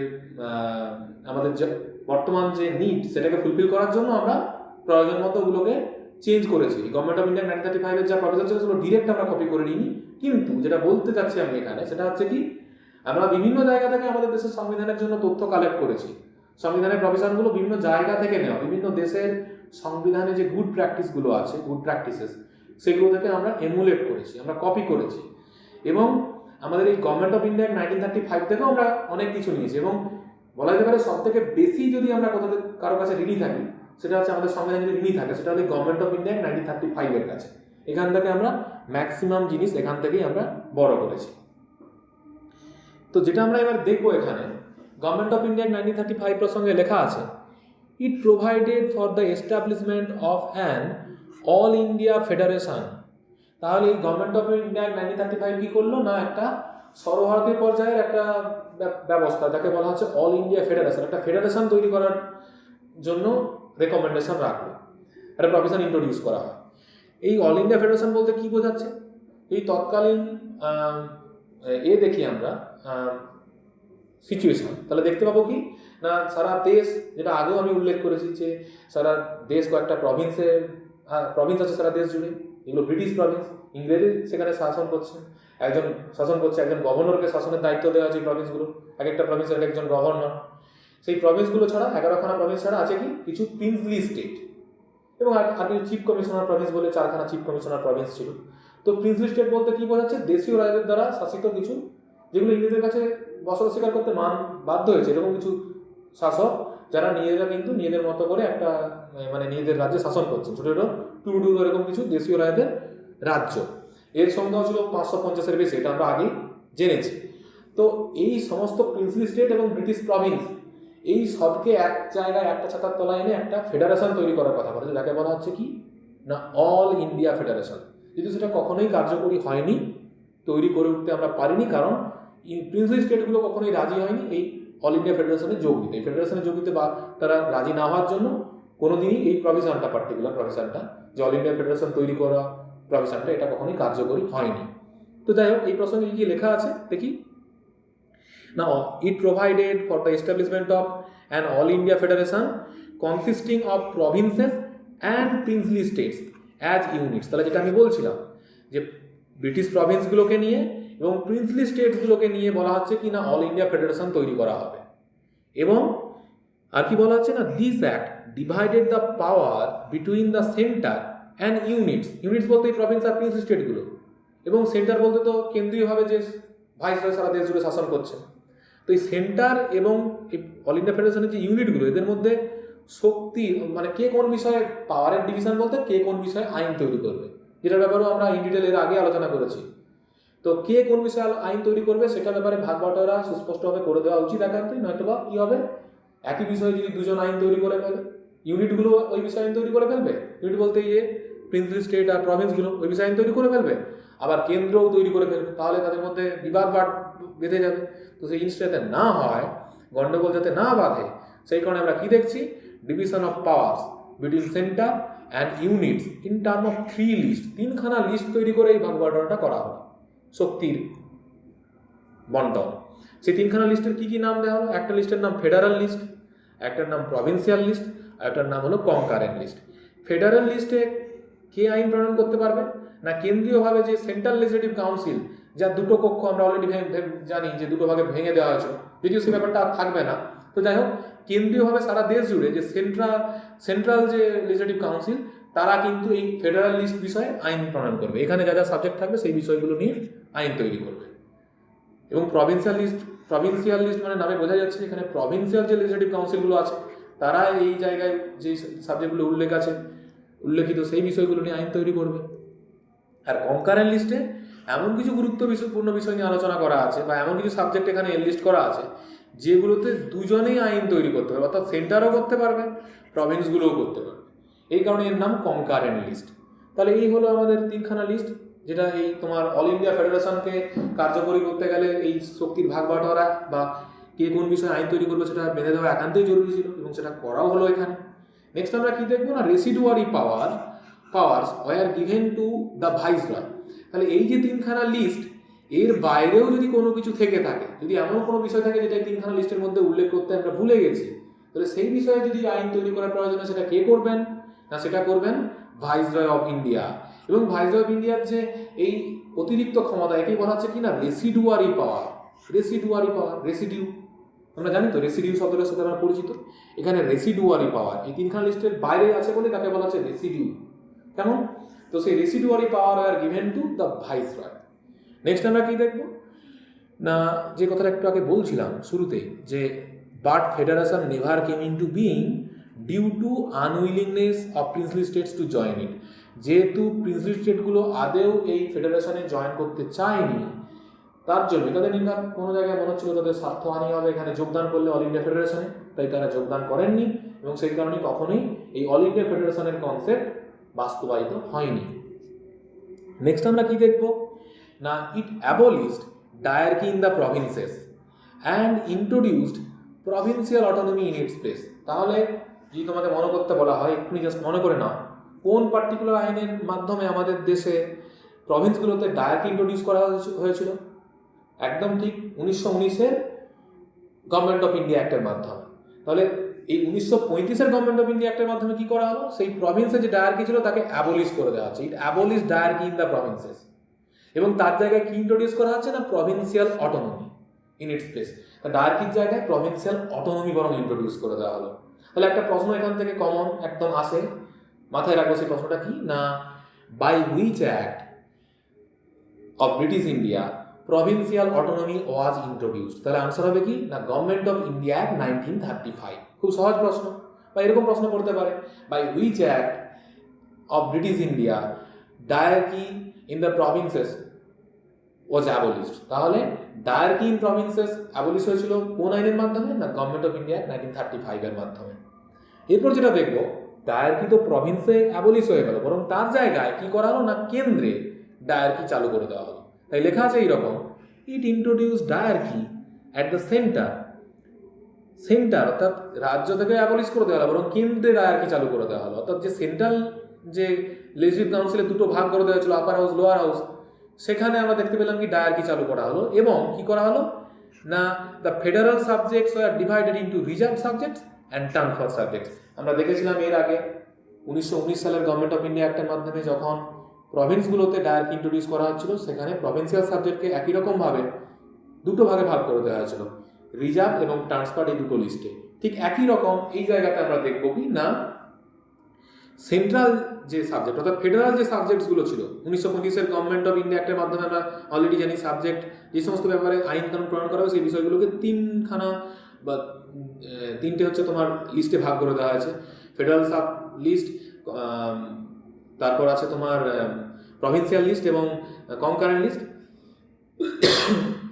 আমাদের যে বর্তমান যে নিড, সেটাকে ফুলফিল করার জন্য আমরা প্রয়োজন মতো ওগুলোকে চেঞ্জ করেছি। গভর্নমেন্ট অফ ইন্ডিয়া 1935 যা প্রভিশন ছিল সেগুলো ডিরেক্ট আমরা কপি করে নিইনি, কিন্তু যেটা বলতে চাচ্ছি আমি এখানে, সেটা হচ্ছে কি, আমরা বিভিন্ন জায়গা থেকে আমাদের দেশের সংবিধানের জন্য তথ্য কালেক্ট করেছি। সংবিধানের প্রভিশনগুলো বিভিন্ন জায়গা থেকে নেওয়া, বিভিন্ন দেশের সংবিধানে যে গুড প্র্যাকটিসগুলো আছে, গুড প্র্যাকটিসেস, সেগুলো থেকে আমরা এমুলেট করেছি, আমরা কপি করেছি। এবং আমাদের এই গভর্নমেন্ট অফ ইন্ডিয়া 1935 থেকেও আমরা অনেক কিছু নিয়েছি। এবং বলা যেতে পারে সব থেকে বেশি যদি আমরা কোথাও কারো কাছে ঋণী থাকি, সেটা হচ্ছে আমাদের সংবিধান যদি ঋণী থাকে, সেটা হচ্ছে গভর্নমেন্ট অফ ইন্ডিয়া 1935 এর কাছে। এখান থেকে আমরা ম্যাক্সিমাম জিনিস এখান থেকেই আমরা বড় করেছি। তো যেটা আমরা এবার দেখবো, এখানে গভর্নমেন্ট অফ ইন্ডিয়া 1935 প্রসঙ্গে লেখা আছে, it provided for the establishment of an all India federation. তাহলে এই গভর্নমেন্ট অফ ইন্ডিয়া 1935 কি করলো না, একটা সর্বভারতীয় পর্যায়ের একটা ব্যবস্থা, যাকে বলা হচ্ছে অল ইন্ডিয়া ফেডারেশন, একটা ফেডারেশন তৈরি করার জন্য রেকমেন্ডেশন রাখলো, একটা প্রভিশন ইন্ট্রোডিউস করা হয়। এই অল ইন্ডিয়া ফেডারেশন বলতে কি বোঝাচ্ছে? এই তৎকালীন দেখি আমরা সিচুয়েশন, তাহলে দেখতে পাবো কি না, সারা দেশ, যেটা আগেও আমি উল্লেখ করেছি যে সারা দেশ কয়েকটা প্রভিন্স আছে সারা দেশ জুড়ে, এগুলো ব্রিটিশ প্রভিন্স, ইংরেজি সেখানে শাসন করছে, একজন গভর্নরকে শাসনের দায়িত্ব দেওয়া আছে এই প্রভিন্সগুলো, এক একটা প্রভিন্সের একজন গভর্নর। সেই প্রভিন্সগুলো ছাড়া 11খানা প্রভিন্স ছাড়া আছে কি কিছু প্রিন্সলি স্টেট, এবং আর কিছু চিফ কমিশনার প্রভিন্স বলে 4খানা চিফ কমিশনার প্রভিন্স ছিল। তো প্রিন্সলি স্টেট বলতে কি বোঝাচ্ছে? দেশীয় রাজাদের দ্বারা শাসিত কিছু, যেগুলো ইংরেজদের কাছে বসবাস স্বীকার করতে বাধ্য হয়েছে, এরকম কিছু শাসক, যারা নিজেরা কিন্তু নিজেদের মতো করে একটা মানে নিজেদের রাজ্যে শাসন করছেন, ছোটো ছোটো টুডু এরকম কিছু দেশীয় রাজাদের রাজ্য। এর সংখ্যাও ছিল 550-এর বেশি, এটা আমরা আগেই জেনেছি। তো এই সমস্ত প্রিন্সলি স্টেট এবং ব্রিটিশ প্রভিন্স, এই সবকে এক জায়গায় একটা ছাতার তলায় এনে একটা ফেডারেশন তৈরি করার কথা বলেছে, যাকে বলা হচ্ছে কি না অল ইন্ডিয়া ফেডারেশন। কিন্তু সেটা কখনোই কার্যকরী হয়নি, তৈরি করে উঠতে আমরা পারিনি, কারণ প্রিন্সলি স্টেটগুলো কখনোই রাজি হয়নি এই অল ইন্ডিয়া ফেডারেশনে যোগ দিতে। এই ফেডারেশনে যোগ দিতে বা তারা রাজি না হওয়ার জন্য কোনোদিনই এই প্রভিশনটা, পার্টিকুলার প্রভিশনটা যে অল ইন্ডিয়া ফেডারেশন তৈরি করা প্রভিশনটা, এটা কখনোই কার্যকরী হয়নি। তো যাই হোক, এই প্রসঙ্গে কি লেখা আছে দেখি না, it provided for the establishment of an all India federation consisting of provinces and princely states as units. তাহলে যেটা আমি বলছিলাম যে ব্রিটিশ প্রভিন্সগুলোকে নিয়ে এবং প্রিন্সলি স্টেটসগুলোকে নিয়ে বলা হচ্ছে কি না অল ইন্ডিয়া ফেডারেশন তৈরি করা হবে। এবং আর কি বলা হচ্ছে না, this act divided the power between the centre and units. Units বলতে এই প্রভিন্স আর প্রিন্সলি স্টেটগুলো, এবং সেন্টার বলতে তো কেন্দ্রীয়ভাবে যে ভাইসরয় সারা দেশ জুড়ে শাসন করছে। তো এই সেন্টার এবং এই অল ইন্ডিয়া ফেডারেশনের যে ইউনিটগুলো, এদের মধ্যে শক্তি মানে কে কোন বিষয়ে পাওয়ারের ডিভিশন বলতে কে কোন বিষয়ে আইন তৈরি করবে, যেটার ব্যাপারেও আমরা ইন ডিটেল এর আগে আলোচনা করেছি। তো কে কোন বিষয়ে আইন তৈরি করবে সেটার ব্যাপারে ভাগ বাটোয়ারা সুস্পষ্টভাবে করে দেওয়া উচিত একান্তই, নয়তো বা কী হবে, একই বিষয়ে যদি দুজন আইন তৈরি করে ফেলে, ইউনিটগুলো ওই বিষয়ে আইন তৈরি করে ফেলবে, ইউনিট বলতে এই যে প্রিন্সলি স্টেট আর প্রভিন্সগুলো ওই বিষয়ে আইন তৈরি করে ফেলবে, আবার কেন্দ্রও তৈরি করে ফেলবে, তাহলে তাদের মধ্যে বিবাদ বেঁধে যাবে। তো সেই জিনিসটা যাতে না হয়, গন্ডগোল যাতে না বাঁধে, সেই কারণে আমরা কি দেখছি, division of powers between centre and units in term of 3 list, 3খানা লিস্ট তৈরি করে এই ভাগ বাটোয়ারাটা করা হয় শক্তির বন্টন। সেই 3খানা লিস্টের কি কি নাম দেওয়া হলো, একটা লিস্টের নাম ফেডারাল লিস্ট, একটার নাম প্রভিন্সিয়াল লিস্ট, আর একটার নাম হলো কনকারেন্ট লিস্ট। ফেডারাল লিস্টে কে আইন প্রণয়ন করতে পারবে না, কেন্দ্রীয়ভাবে যে সেন্ট্রাল লেজিসলেটিভ কাউন্সিল, যার দুটো কক্ষ আমরা অলরেডি জানি যে দুটো ভাগে ভেঙে দেওয়া হয়েছে, যদিও সে ব্যাপারটা আর থাকবে না। তো যাই হোক, কেন্দ্রীয়ভাবে সারা দেশ জুড়ে যে সেন্ট্রাল যে লেজিসলেটিভ কাউন্সিল, তারা কিন্তু এই ফেডারাল লিস্ট বিষয়ে আইন প্রণয়ন করবে, এখানে যা যা সাবজেক্ট থাকবে সেই বিষয়গুলো নিয়ে আইন তৈরি করবে। এবং প্রভিন্সিয়াল লিস্ট মানে নামে বোঝা যাচ্ছে এখানে প্রভিন্সিয়াল যে লেজিসলেটিভ কাউন্সিলগুলো আছে, তারা এই জায়গায় যে সাবজেক্টগুলো উল্লেখিত সেই বিষয়গুলো নিয়ে আইন তৈরি করবে। আর কনকারেন্ট লিস্টে এমন কিছু গুরুত্বপূর্ণ বিষয় নিয়ে আলোচনা করা আছে, বা এমন কিছু সাবজেক্ট এখানে লিস্ট করা আছে যেগুলোতে দুজনেই আইন তৈরি করতে পারবে, অর্থাৎ সেন্টারও করতে পারবে, প্রভিন্সগুলোও করতে পারবে। এই কারণে এর নাম কনকারেন্ট লিস্ট। তাহলে এই হলো আমাদের 3খানা লিস্ট, যেটা এই তোমার অল ইন্ডিয়া ফেডারেশনকে কার্যকরী করতে গেলে এই শক্তির ভাগ বাটোয়ারা বা কে কোন বিষয়ে আইন তৈরি করবে সেটা বেঁধে দেওয়া একান্তই জরুরি ছিল, এবং সেটা করাও হলো এখানে। নেক্সট আমরা কি দেখবো না, residuary powers were given to the viceroy. তাহলে এই যে 3খানা লিস্ট, এর বাইরেও যদি কোনো কিছু থেকে থাকে, যদি এমন কোনো বিষয় থাকে যেটা 3খানা লিস্টের মধ্যে উল্লেখ করতে আমরা ভুলে গেছি, তাহলে সেই বিষয়ে যদি আইন তৈরি করার প্রয়োজন হয়, সেটা কে করবেন না, সেটা করবেন ভাইসরয় অফ ইন্ডিয়া। এবং ভাইসরয় অফ ইন্ডিয়ার যে এই অতিরিক্ত ক্ষমতা, একেই বলা হচ্ছে কি না রেসিডুয়ারি পাওয়ার। রেসিডিউ আমরা জানি তো, রেসিডিউ শব্দটার সাথে আমরা পরিচিত। এখানে রেসিডুয়ারি পাওয়ার এই 3খানা লিস্টের বাইরে আছে বলে তাকে বলা হচ্ছে রেসিডিউ। কেমন? তো সেই residuary power are given to the viceroy. Next আমরা কি দেখব না, যে কথাটা একটু আগে বলছিলাম শুরুতেই, যে but federation never came into being due to unwillingness of princely states to join it. যেহেতু প্রিন্সলি স্টেটগুলো আদেও এই ফেডারেশনে জয়েন করতে চায়নি, তার জন্য তাদের নির্ঘাত কোনো জায়গায় মনে হচ্ছিল তাদের স্বার্থহানি হবে এখানে যোগদান করলে অল ইন্ডিয়া ফেডারেশনে, তাই তারা যোগদান করেননি, এবং সেই কারণে কখনোই এই অল ইন্ডিয়া ফেডারেশনের কনসেপ্ট বাস্তবায়িত হয়নি। নেক্সট আমরা কি দেখব না, it abolished dyarchy in the provinces and introduced provincial autonomy in its place. তাহলে যদি তোমাকে মনে করতে বলা হয়, এক্ষুনি জাস্ট মনে করে নাও, কোন পার্টিকুলার আইনের মাধ্যমে আমাদের দেশে প্রভিন্সগুলোতে ডায়ার্কি ইন্ট্রোডিউস করা হয়েছিল? একদম ঠিক 1919-এর গভর্নমেন্ট অফ ইন্ডিয়া অ্যাক্টের মাধ্যমে। তাহলে এই 1935-এর গভর্নমেন্ট অফ ইন্ডিয়া অ্যাক্টের মাধ্যমে কি করা হলো, সেই প্রভিন্সে যে ডায়ার্কি ছিল তাকে অ্যাবলিশ করে দেওয়া হচ্ছে। It abolish dyarchy in the provinces, এবং তার জায়গায় কি ইন্ট্রোডিউস করা হচ্ছে না, provincial autonomy in its place. ডায়ার্কির জায়গায় প্রভিন্সিয়াল অটোনমি বরং ইন্ট্রোডিউস করে দেওয়া হলো। তাহলে একটা প্রশ্ন এখান থেকে কমন একদম আসে, মাথায় রাখবো সেই প্রশ্নটা কি না, by which act of British India provincial autonomy was introduced. তাহলে আনসার হবে কি না, গভর্নমেন্ট অফ ইন্ডিয়া অ্যাক্ট 1935। খুব সহজ প্রশ্ন, বা এরকম প্রশ্ন পড়তে পারে, by which act of British India dyarchy in the provinces was abolished. তাহলে ডায়ার্কি ইন প্রভিন্সেস অ্যাবলিশ হয়েছিল কোন আইনের মাধ্যমে না, গভর্নমেন্ট অফ ইন্ডিয়া 1935-এর মাধ্যমে। এরপর যেটা দেখবো, ডায়ার্কি তো প্রভিন্সে অ্যাবলিশ হয়ে গেল, বরং তার জায়গায় কি করা হলো না, কেন্দ্রে ডায়ার্কি চালু করে দেওয়া হলো। তাই লেখা আছে এইরকম, it introduce dyarchy at the centre, অর্থাৎ রাজ্য থেকে অ্যাবলিশ করে দেওয়া হলো, বরং কেন্দ্রে ডায়ার্কি চালু করে দেওয়া হলো। অর্থাৎ যে সেন্ট্রাল যে লেজিসলেটিভ কাউন্সিলে দুটো ভাগ করে দেওয়া হয়েছিল, আপার হাউস লোয়ার হাউস, সেখানে আমরা দেখতে পেলাম কি ডায়ার্কি চালু করা হলো। এবং কি করা হলো না, the federal subjects are divided into reserve subjects and transfer subjects. আমরা দেখেছিলাম এর আগে 1919 সালের গভর্নমেন্ট অফ ইন্ডিয়া অ্যাক্টের মাধ্যমে যখন প্রভিন্সগুলোতে ডায়ারকে ইন্ট্রোডিউস করা হচ্ছিল, সেখানে প্রভিন্সিয়াল সাবজেক্টকে একই রকমভাবে দুটো ভাগে ভাগ করে দেওয়া হয়েছিল, রিজার্ভ এবং ট্রান্সফার, এই দুটো লিস্টে। ঠিক একই রকম এই জায়গাতে আমরা দেখব কি না, সেন্ট্রাল যে সাবজেক্ট অর্থাৎ ফেডারাল যে সাবজেক্টসগুলো ছিল 1925-এর গভর্নমেন্ট অফ ইন্ডিয়া অ্যাক্টের মাধ্যমে আমরা অলরেডি জানি সাবজেক্ট যে সমস্ত ব্যাপারে আইন কানুন প্রণয়ন করা হবে সেই বিষয়গুলোকে তিনখানা বা তিনটে হচ্ছে তোমার লিস্টে ভাগ করে দেওয়া হয়েছে। ফেডারাল সাব লিস্ট, তারপর আছে তোমার প্রভিন্সিয়াল লিস্ট এবং কনকারেন্ট লিস্ট।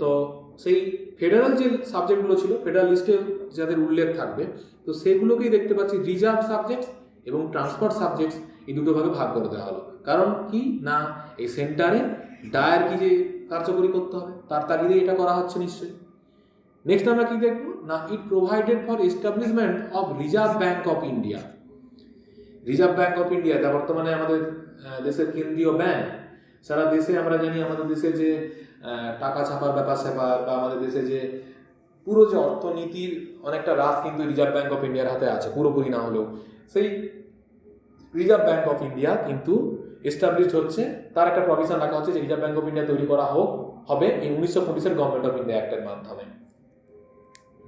তো সেই ফেডারাল যে সাবজেক্টগুলো ছিল ফেডারাল লিস্টে যাদের উল্লেখ থাকবে, তো সেগুলোকেই দেখতে পাচ্ছি রিজার্ভ সাবজেক্টস এবং ট্রান্সপোর্ট সাবজেক্টস এই দুটো ভাগে ভাগ করে দেওয়া হলো। কারণ কি না, এই সেন্টারে ডায়ার কি যে কার্যকরী করতে হবে তার তাগিদে এটা করা হচ্ছে নিশ্চয়ই। নেক্সট আমরা কি দেখবো না, it provided for establishment of reserve bank of India. Reserve bank of India যা বর্তমানে আমাদের দেশের কেন্দ্রীয় ব্যাঙ্ক। সারা দেশে আমরা জানি আমাদের দেশে যে টাকা ছাপার ব্যাপার স্যাপার বা আমাদের দেশে যে পুরো যে অর্থনীতির অনেকটা রাজ কিন্তু রিজার্ভ ব্যাঙ্ক অফ ইন্ডিয়ার হাতে আছে, পুরোপুরি না হলেও। সেই রিজার্ভ ব্যাঙ্ক অফ ইন্ডিয়া কিন্তু এস্টাবলিশড হচ্ছে, তার একটা প্রভিশন রাখা হচ্ছে যে রিজার্ভ ব্যাঙ্ক অফ ইন্ডিয়া তৈরি করা হবে এই 1925-এর গভর্নমেন্ট অফ ইন্ডিয়া অ্যাক্টের মাধ্যমে।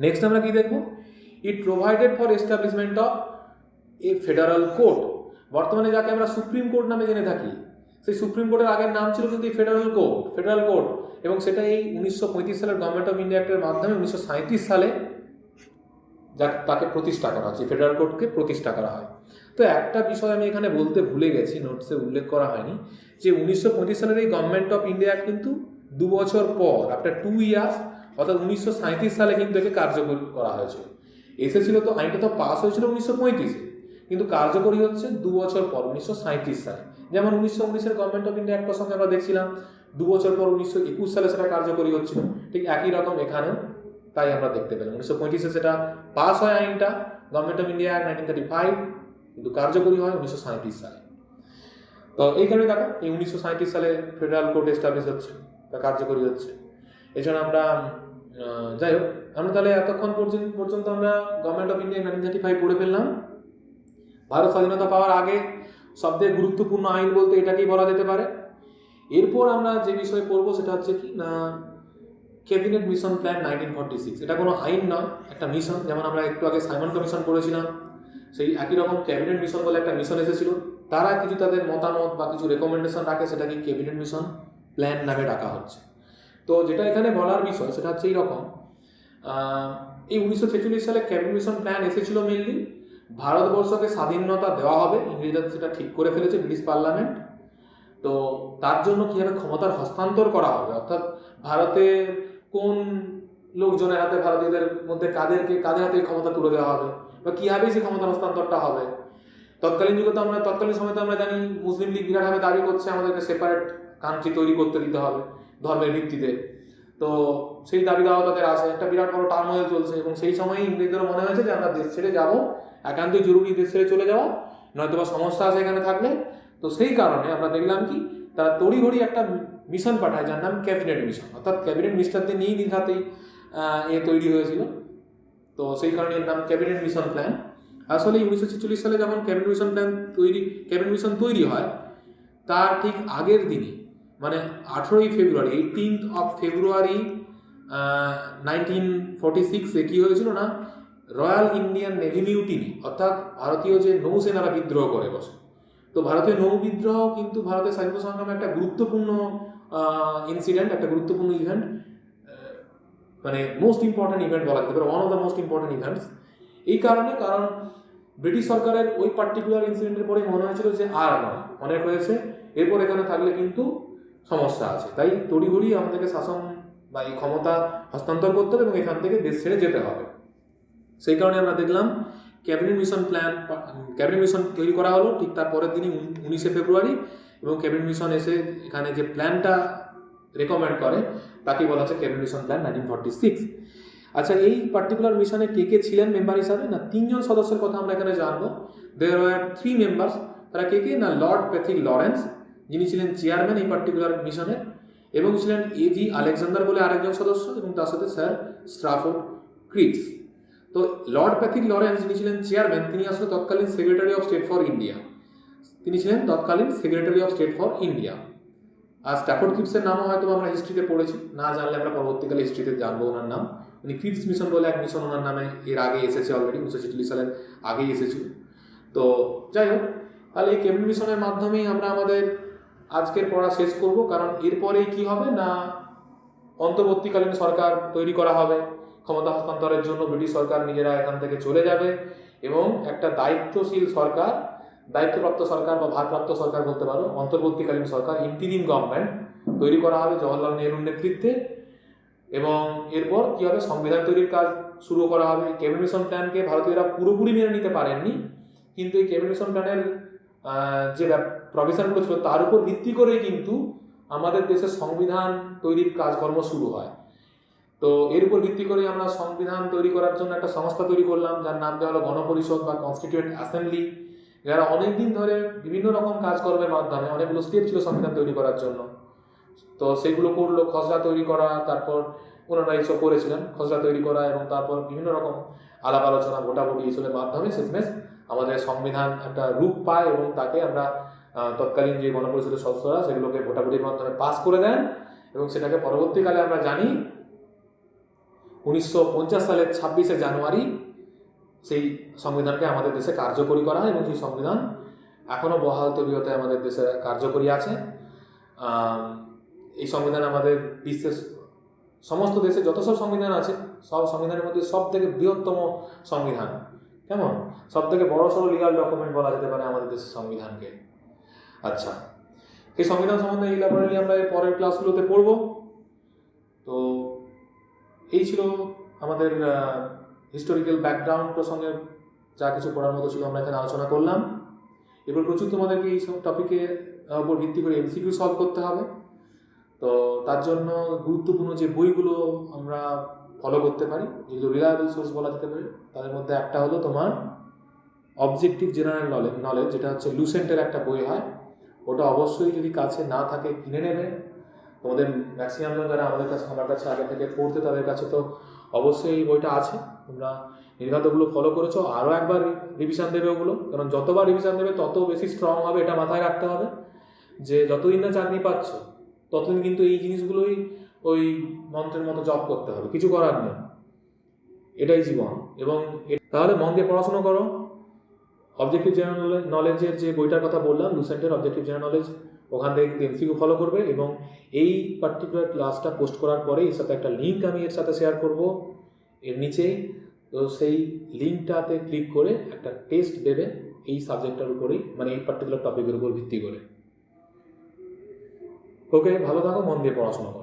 নেক্সট আমরা কি দেখবো, it provided for establishment of a federal court. বর্তমানে যাকে আমরা সুপ্রিম কোর্ট নামে জেনে থাকি, সেই সুপ্রিম কোর্টের আগের নাম ছিল কিন্তু ফেডারাল কোর্ট, এবং সেটা এই 1935 সালের গভর্নমেন্ট অফ ইন্ডিয়া অ্যাক্টের মাধ্যমে 1937 সালে তাকে প্রতিষ্ঠা করা হচ্ছে, ফেডারাল কোর্টকে প্রতিষ্ঠা করা হয়। তো একটা বিষয় আমি এখানে বলতে ভুলে গেছি, নোটসে উল্লেখ করা হয়নি, যে 1925 সালের এই গভর্নমেন্ট অফ ইন্ডিয়া অ্যাক্ট কিন্তু 2 বছর পর, আফটার 2 ইয়ার্স, অর্থাৎ 1937 সালে কিন্তু একে কার্যকরী করা হয়েছিল। এসেছিল তো, আইনটা তো পাস হয়েছিল 1935-এ, কিন্তু কার্যকরী হচ্ছে 2 বছর পর 1937 সালে। যেমন 1919-এর গভর্নমেন্ট অফ ইন্ডিয়া অ্যাক্ট প্রসঙ্গে আমরা দেখছিলাম 2 বছর পর 1921 সালে সেটা কার্যকরী হচ্ছিল, ঠিক একই রকম এখানেও তাই আমরা দেখতে পেলাম। 1925-এ সেটা পাস হয় আইনটা, গভর্নমেন্ট অফ ইন্ডিয়া অ্যাক্ট 1935, কিন্তু কার্যকরী হয় 1937 সালে। তো এই কারণে দেখো এই 1937 সালে ফেডারাল কোর্ট এস্টাবলিশ হচ্ছে, তা কার্যকরী হচ্ছে। এছাড়া আমরা যাই হোক, আমরা তাহলে এতক্ষণ পর্যন্ত আমরা গভর্নমেন্ট অফ ইন্ডিয়া 1935 পড়ে ফেললাম। ভারত স্বাধীনতা পাওয়ার আগে সবথেকে গুরুত্বপূর্ণ আইন বলতে এটাকেই বলা যেতে পারে। এরপর আমরা যে বিষয় পড়বো সেটা হচ্ছে কি না, ক্যাবিনেট মিশন প্ল্যান 1946। এটা কোনো আইন নয়, একটা মিশন। যেমন আমরা একটু আগে সাইমন কমিশন পড়েছিলাম, সেই একই রকম ক্যাবিনেট মিশন বলে একটা মিশন এসেছিল। তারা কিছু তাদের মতামত বা কিছু রেকমেন্ডেশন রাখে, সেটাকে ক্যাবিনেট মিশন প্ল্যান নামে ডাকা হচ্ছে। তো যেটা এখানে বলার বিষয় সেটা হচ্ছে এইরকম, এই 1946 সালে ক্যাবিনেট মিশন প্ল্যান এসেছিল মেনলি ভারতবর্ষকে স্বাধীনতা দেওয়া হবে, ইংরেজরা সেটা ঠিক করে ফেলেছে ব্রিটিশ পার্লামেন্ট। তো তার জন্য কীভাবে ক্ষমতার হস্তান্তর করা হবে, অর্থাৎ ভারতে কোন লোকজনের হাতে, ভারতীয়দের মধ্যে কাদের হাতে ক্ষমতা তুলে দেওয়া হবে বা কীভাবে সেই ক্ষমতার হস্তান্তরটা হবে। তৎকালীন সময় তো আমরা জানি মুসলিম লীগ বিরাটভাবে দাবি করছে আমাদেরকে সেপারেট কান্ট্রি তৈরি করতে দিতে হবে ধর্মের ভিত্তিতে। তো সেই দাবি দেওয়া তাদের আছে, একটা বিরাট বড় টার্মোয়েল চলছে, এবং সেই সময়ই ইংরেজদেরও মনে হয়েছে যে আমরা দেশ ছেড়ে যাবো, একান্তই জরুরি দেশ ছেড়ে চলে যাওয়া, নয়তো বা সমস্যা আছে এখানে থাকলে। তো সেই কারণে আমরা দেখলাম কি, তারা তড়িঘড়ি একটা মিশন পাঠায় যার নাম ক্যাবিনেট মিশন, অর্থাৎ ক্যাবিনেট মিনিস্টারদের নিয়েই নিঘাতেই তৈরি হয়েছিল। তো সেই কারণে এর নাম ক্যাবিনেট মিশন প্ল্যান। আসলে 1946 সালে যখন ক্যাবিনেট মিশন তৈরি হয়, তার ঠিক আগের দিনই, মানে 18ই ফেব্রুয়ারি, 18th of February 1946-এ কী হয়েছিল না, রয়্যাল ইন্ডিয়ান নেভি মিউটিনি, অর্থাৎ ভারতীয় যে নৌসেনারা বিদ্রোহ করে বসে। তো ভারতীয় নৌ বিদ্রোহ কিন্তু ভারতের স্বাধীনতা সংগ্রামে একটা গুরুত্বপূর্ণ ইনসিডেন্ট, একটা গুরুত্বপূর্ণ ইভেন্ট, মানে মোস্ট ইম্পর্টেন্ট ইভেন্ট বলা যেতে পারে, one of the most important events. এই কারণ ব্রিটিশ সরকারের ওই পার্টিকুলার ইনসিডেন্টের পরে মনে হয়েছিল যে আর নয়, অনেক হয়েছে, এরপর এখানে থাকলে কিন্তু সমস্যা আছে, তাই তড়িঘড়ি আমাদেরকে শাসন বা এই ক্ষমতা হস্তান্তর করতে হবে এবং এখান থেকে দেশ ছেড়ে যেতে হবে। সেই কারণে আমরা দেখলাম ক্যাবিনেট মিশন তৈরি করা হলো ঠিক তার পরের দিনই 19শে ফেব্রুয়ারি, এবং ক্যাবিনেট মিশন এসে এখানে যে প্ল্যানটা রেকমেন্ড করে তাকে বলা হচ্ছে ক্যাবিনেট মিশন প্ল্যান 1946। আচ্ছা, এই পার্টিকুলার মিশনে কে ছিলেন মেম্বার হিসাবে না, 3 জন সদস্যের কথা আমরা এখানে জানবো। There were 3 members. তারা কে না, লর্ড প্যাথিক লরেন্স, যিনি ছিলেন চেয়ারম্যান এই পার্টিকুলার মিশনের, এবং ছিলেন এজি আলেকজান্ডার বলে আরেকজন সদস্য, এবং তার সাথে স্যার স্ট্রাফোর্ড ক্রিক্স। তো লর্ড প্যাথিক লরেন্স যিনি ছিলেন চেয়ারম্যান, তিনি আসলে তৎকালীন secretary of state for India. তিনি ছিলেন তৎকালীন secretary of state for India. আর স্ট্যাফোর্ড ক্রিপসের নামও হয়তো আমরা হিস্ট্রিতে পড়েছি, না জানলে আমরা পরবর্তীকালে হিস্ট্রিতে জানবো ওনার নাম। উনি ক্রিপস মিশন বলে এক মিশন ওনার নামে এর আগে এসেছে, অলরেডি 1946 সালের আগেই এসেছিল। তো যাই হোক, তাহলে এই ক্যাবিনেট মিশনের মাধ্যমেই আমরা আমাদের আজকের পড়া শেষ করব, কারণ এরপরেই কি হবে না অন্তর্বর্তীকালীন সরকার তৈরি করা হবে। ক্ষমতা হস্তান্তরের জন্য ব্রিটিশ সরকার নিজেরা এখান থেকে চলে যাবে এবং একটা দায়িত্বশীল সরকার, দায়িত্বপ্রাপ্ত সরকার বা ভারপ্রাপ্ত সরকার বলতে পারো, অন্তর্বর্তীকালীন সরকার, ইন্টিরিম গভর্নমেন্ট তৈরি করা হবে জওহরলাল নেহরুর নেতৃত্বে। এবং এরপর কী হবে, সংবিধান তৈরির কাজ শুরু করা হবে। ক্যাবিনেট মিশন প্ল্যানকে ভারতীয়রা পুরোপুরি মেনে নিতে পারেননি, কিন্তু এই ক্যাবিনেট মিশন প্ল্যানের যে প্রভিশনগুলো ছিল তার উপর ভিত্তি করেই কিন্তু আমাদের দেশের সংবিধান তৈরির কাজকর্ম শুরু হয়। তো এর উপর ভিত্তি করে আমরা সংবিধান তৈরি করার জন্য একটা সংস্থা তৈরি করলাম, যার নাম দেওয়া হলো গণপরিষদ বা কনস্টিটিউয়েন্ট অ্যাসেম্বলি, যারা অনেকদিন ধরে বিভিন্ন রকম কাজকর্মের মাধ্যমে, অনেকগুলো স্টেপ ছিল সংবিধান তৈরি করার জন্য, তো সেগুলো করলো। খসড়া তৈরি করা, তারপর ওনারা এইসব করেছিলেন, খসড়া তৈরি করা, এবং তারপর বিভিন্ন রকম আলাপ আলোচনা, ভোটাভুটি এইসবের মাধ্যমে শেষমেশ আমাদের সংবিধান একটা রূপ পায় এবং তাকে আমরা তৎকালীন যে গণপরিষদের সদস্যরা সেগুলোকে ভোটাভুটির মাধ্যমে পাস করে দেন। এবং সেটাকে পরবর্তীকালে আমরা জানি 1950 সালের 26শে জানুয়ারি সেই সংবিধানকে আমাদের দেশে কার্যকরী করা হয়, এবং সেই সংবিধান এখনও বহাল তবিয়তে আমাদের দেশে কার্যকরী আছে। এই সংবিধান আমাদের বিশ্বের সমস্ত দেশে যত সব সংবিধান আছে, সব সংবিধানের মধ্যে সব থেকে বৃহত্তম সংবিধান, কেমন সব থেকে বড় সড়ো লিগাল ডকুমেন্ট বলা যেতে পারে আমাদের দেশের সংবিধানকে। আচ্ছা, এই সংবিধান সম্বন্ধে ইলাবোরেটলি আমরা এর পরের ক্লাসগুলোতে পড়ব। তো এই ছিল আমাদের হিস্টোরিক্যাল ব্যাকগ্রাউন্ড প্রসঙ্গে যা কিছু পড়ার মতো ছিল আমরা এখানে আলোচনা করলাম। এবার প্রচুর তোমাদেরকে এই সব টপিকে উপর ভিত্তি করে এমসিকিউ সলভ করতে হবে। তো তার জন্য গুরুত্বপূর্ণ যে বইগুলো আমরা ফলো করতে পারি, যেগুলো রিলায়েবল সোর্স বলা যেতে পারে, তাদের মধ্যে একটা হলো তোমার অবজেক্টিভ জেনারেল নলেজ, যেটা হচ্ছে লুসেন্টের একটা বই হয়। ওটা অবশ্যই যদি কাছে না থাকে কিনে নেবে। তোমাদের ম্যাক্সিমাম জন যারা আমার কাছে আগে থেকে পড়তে, তাদের কাছে তো অবশ্যই এই বইটা আছে। তোমরা নির্ঘাত ওগুলো ফলো করেছো, আরও একবার রিভিশন দেবে ওগুলো, কারণ যতবার রিভিশন দেবে তত বেশি স্ট্রং হবে। এটা মাথায় রাখতে হবে যে যতদিন না চাকরি পাচ্ছ ততদিন কিন্তু এই জিনিসগুলোই ওই মন্ত্রের মতো জপ করতে হবে, কিছু করার নেই, এটাই জীবন। এবং তাহলে মন দিয়ে পড়াশোনা করো। অবজেক্টিভ জেনারেল নলেজের যে বইটার কথা বললাম, লুসেন্টের অবজেক্টিভ জেনারেল নলেজ, ওখান থেকে কিন্তু এমসিকিউ ফলো করবে। এবং এই পার্টিকুলার ক্লাসটা পোস্ট করার পরে এর সাথে একটা লিঙ্ক আমি এর সাথে শেয়ার করব এর নিচেই। তো সেই লিঙ্কটাতে ক্লিক করে একটা টেস্ট দেবে এই সাবজেক্টটার উপরেই, মানে এই পার্টিকুলার টপিকের উপর ভিত্তি করে। ওকে, ভালো থাকো, মন দিয়ে পড়াশোনা করো।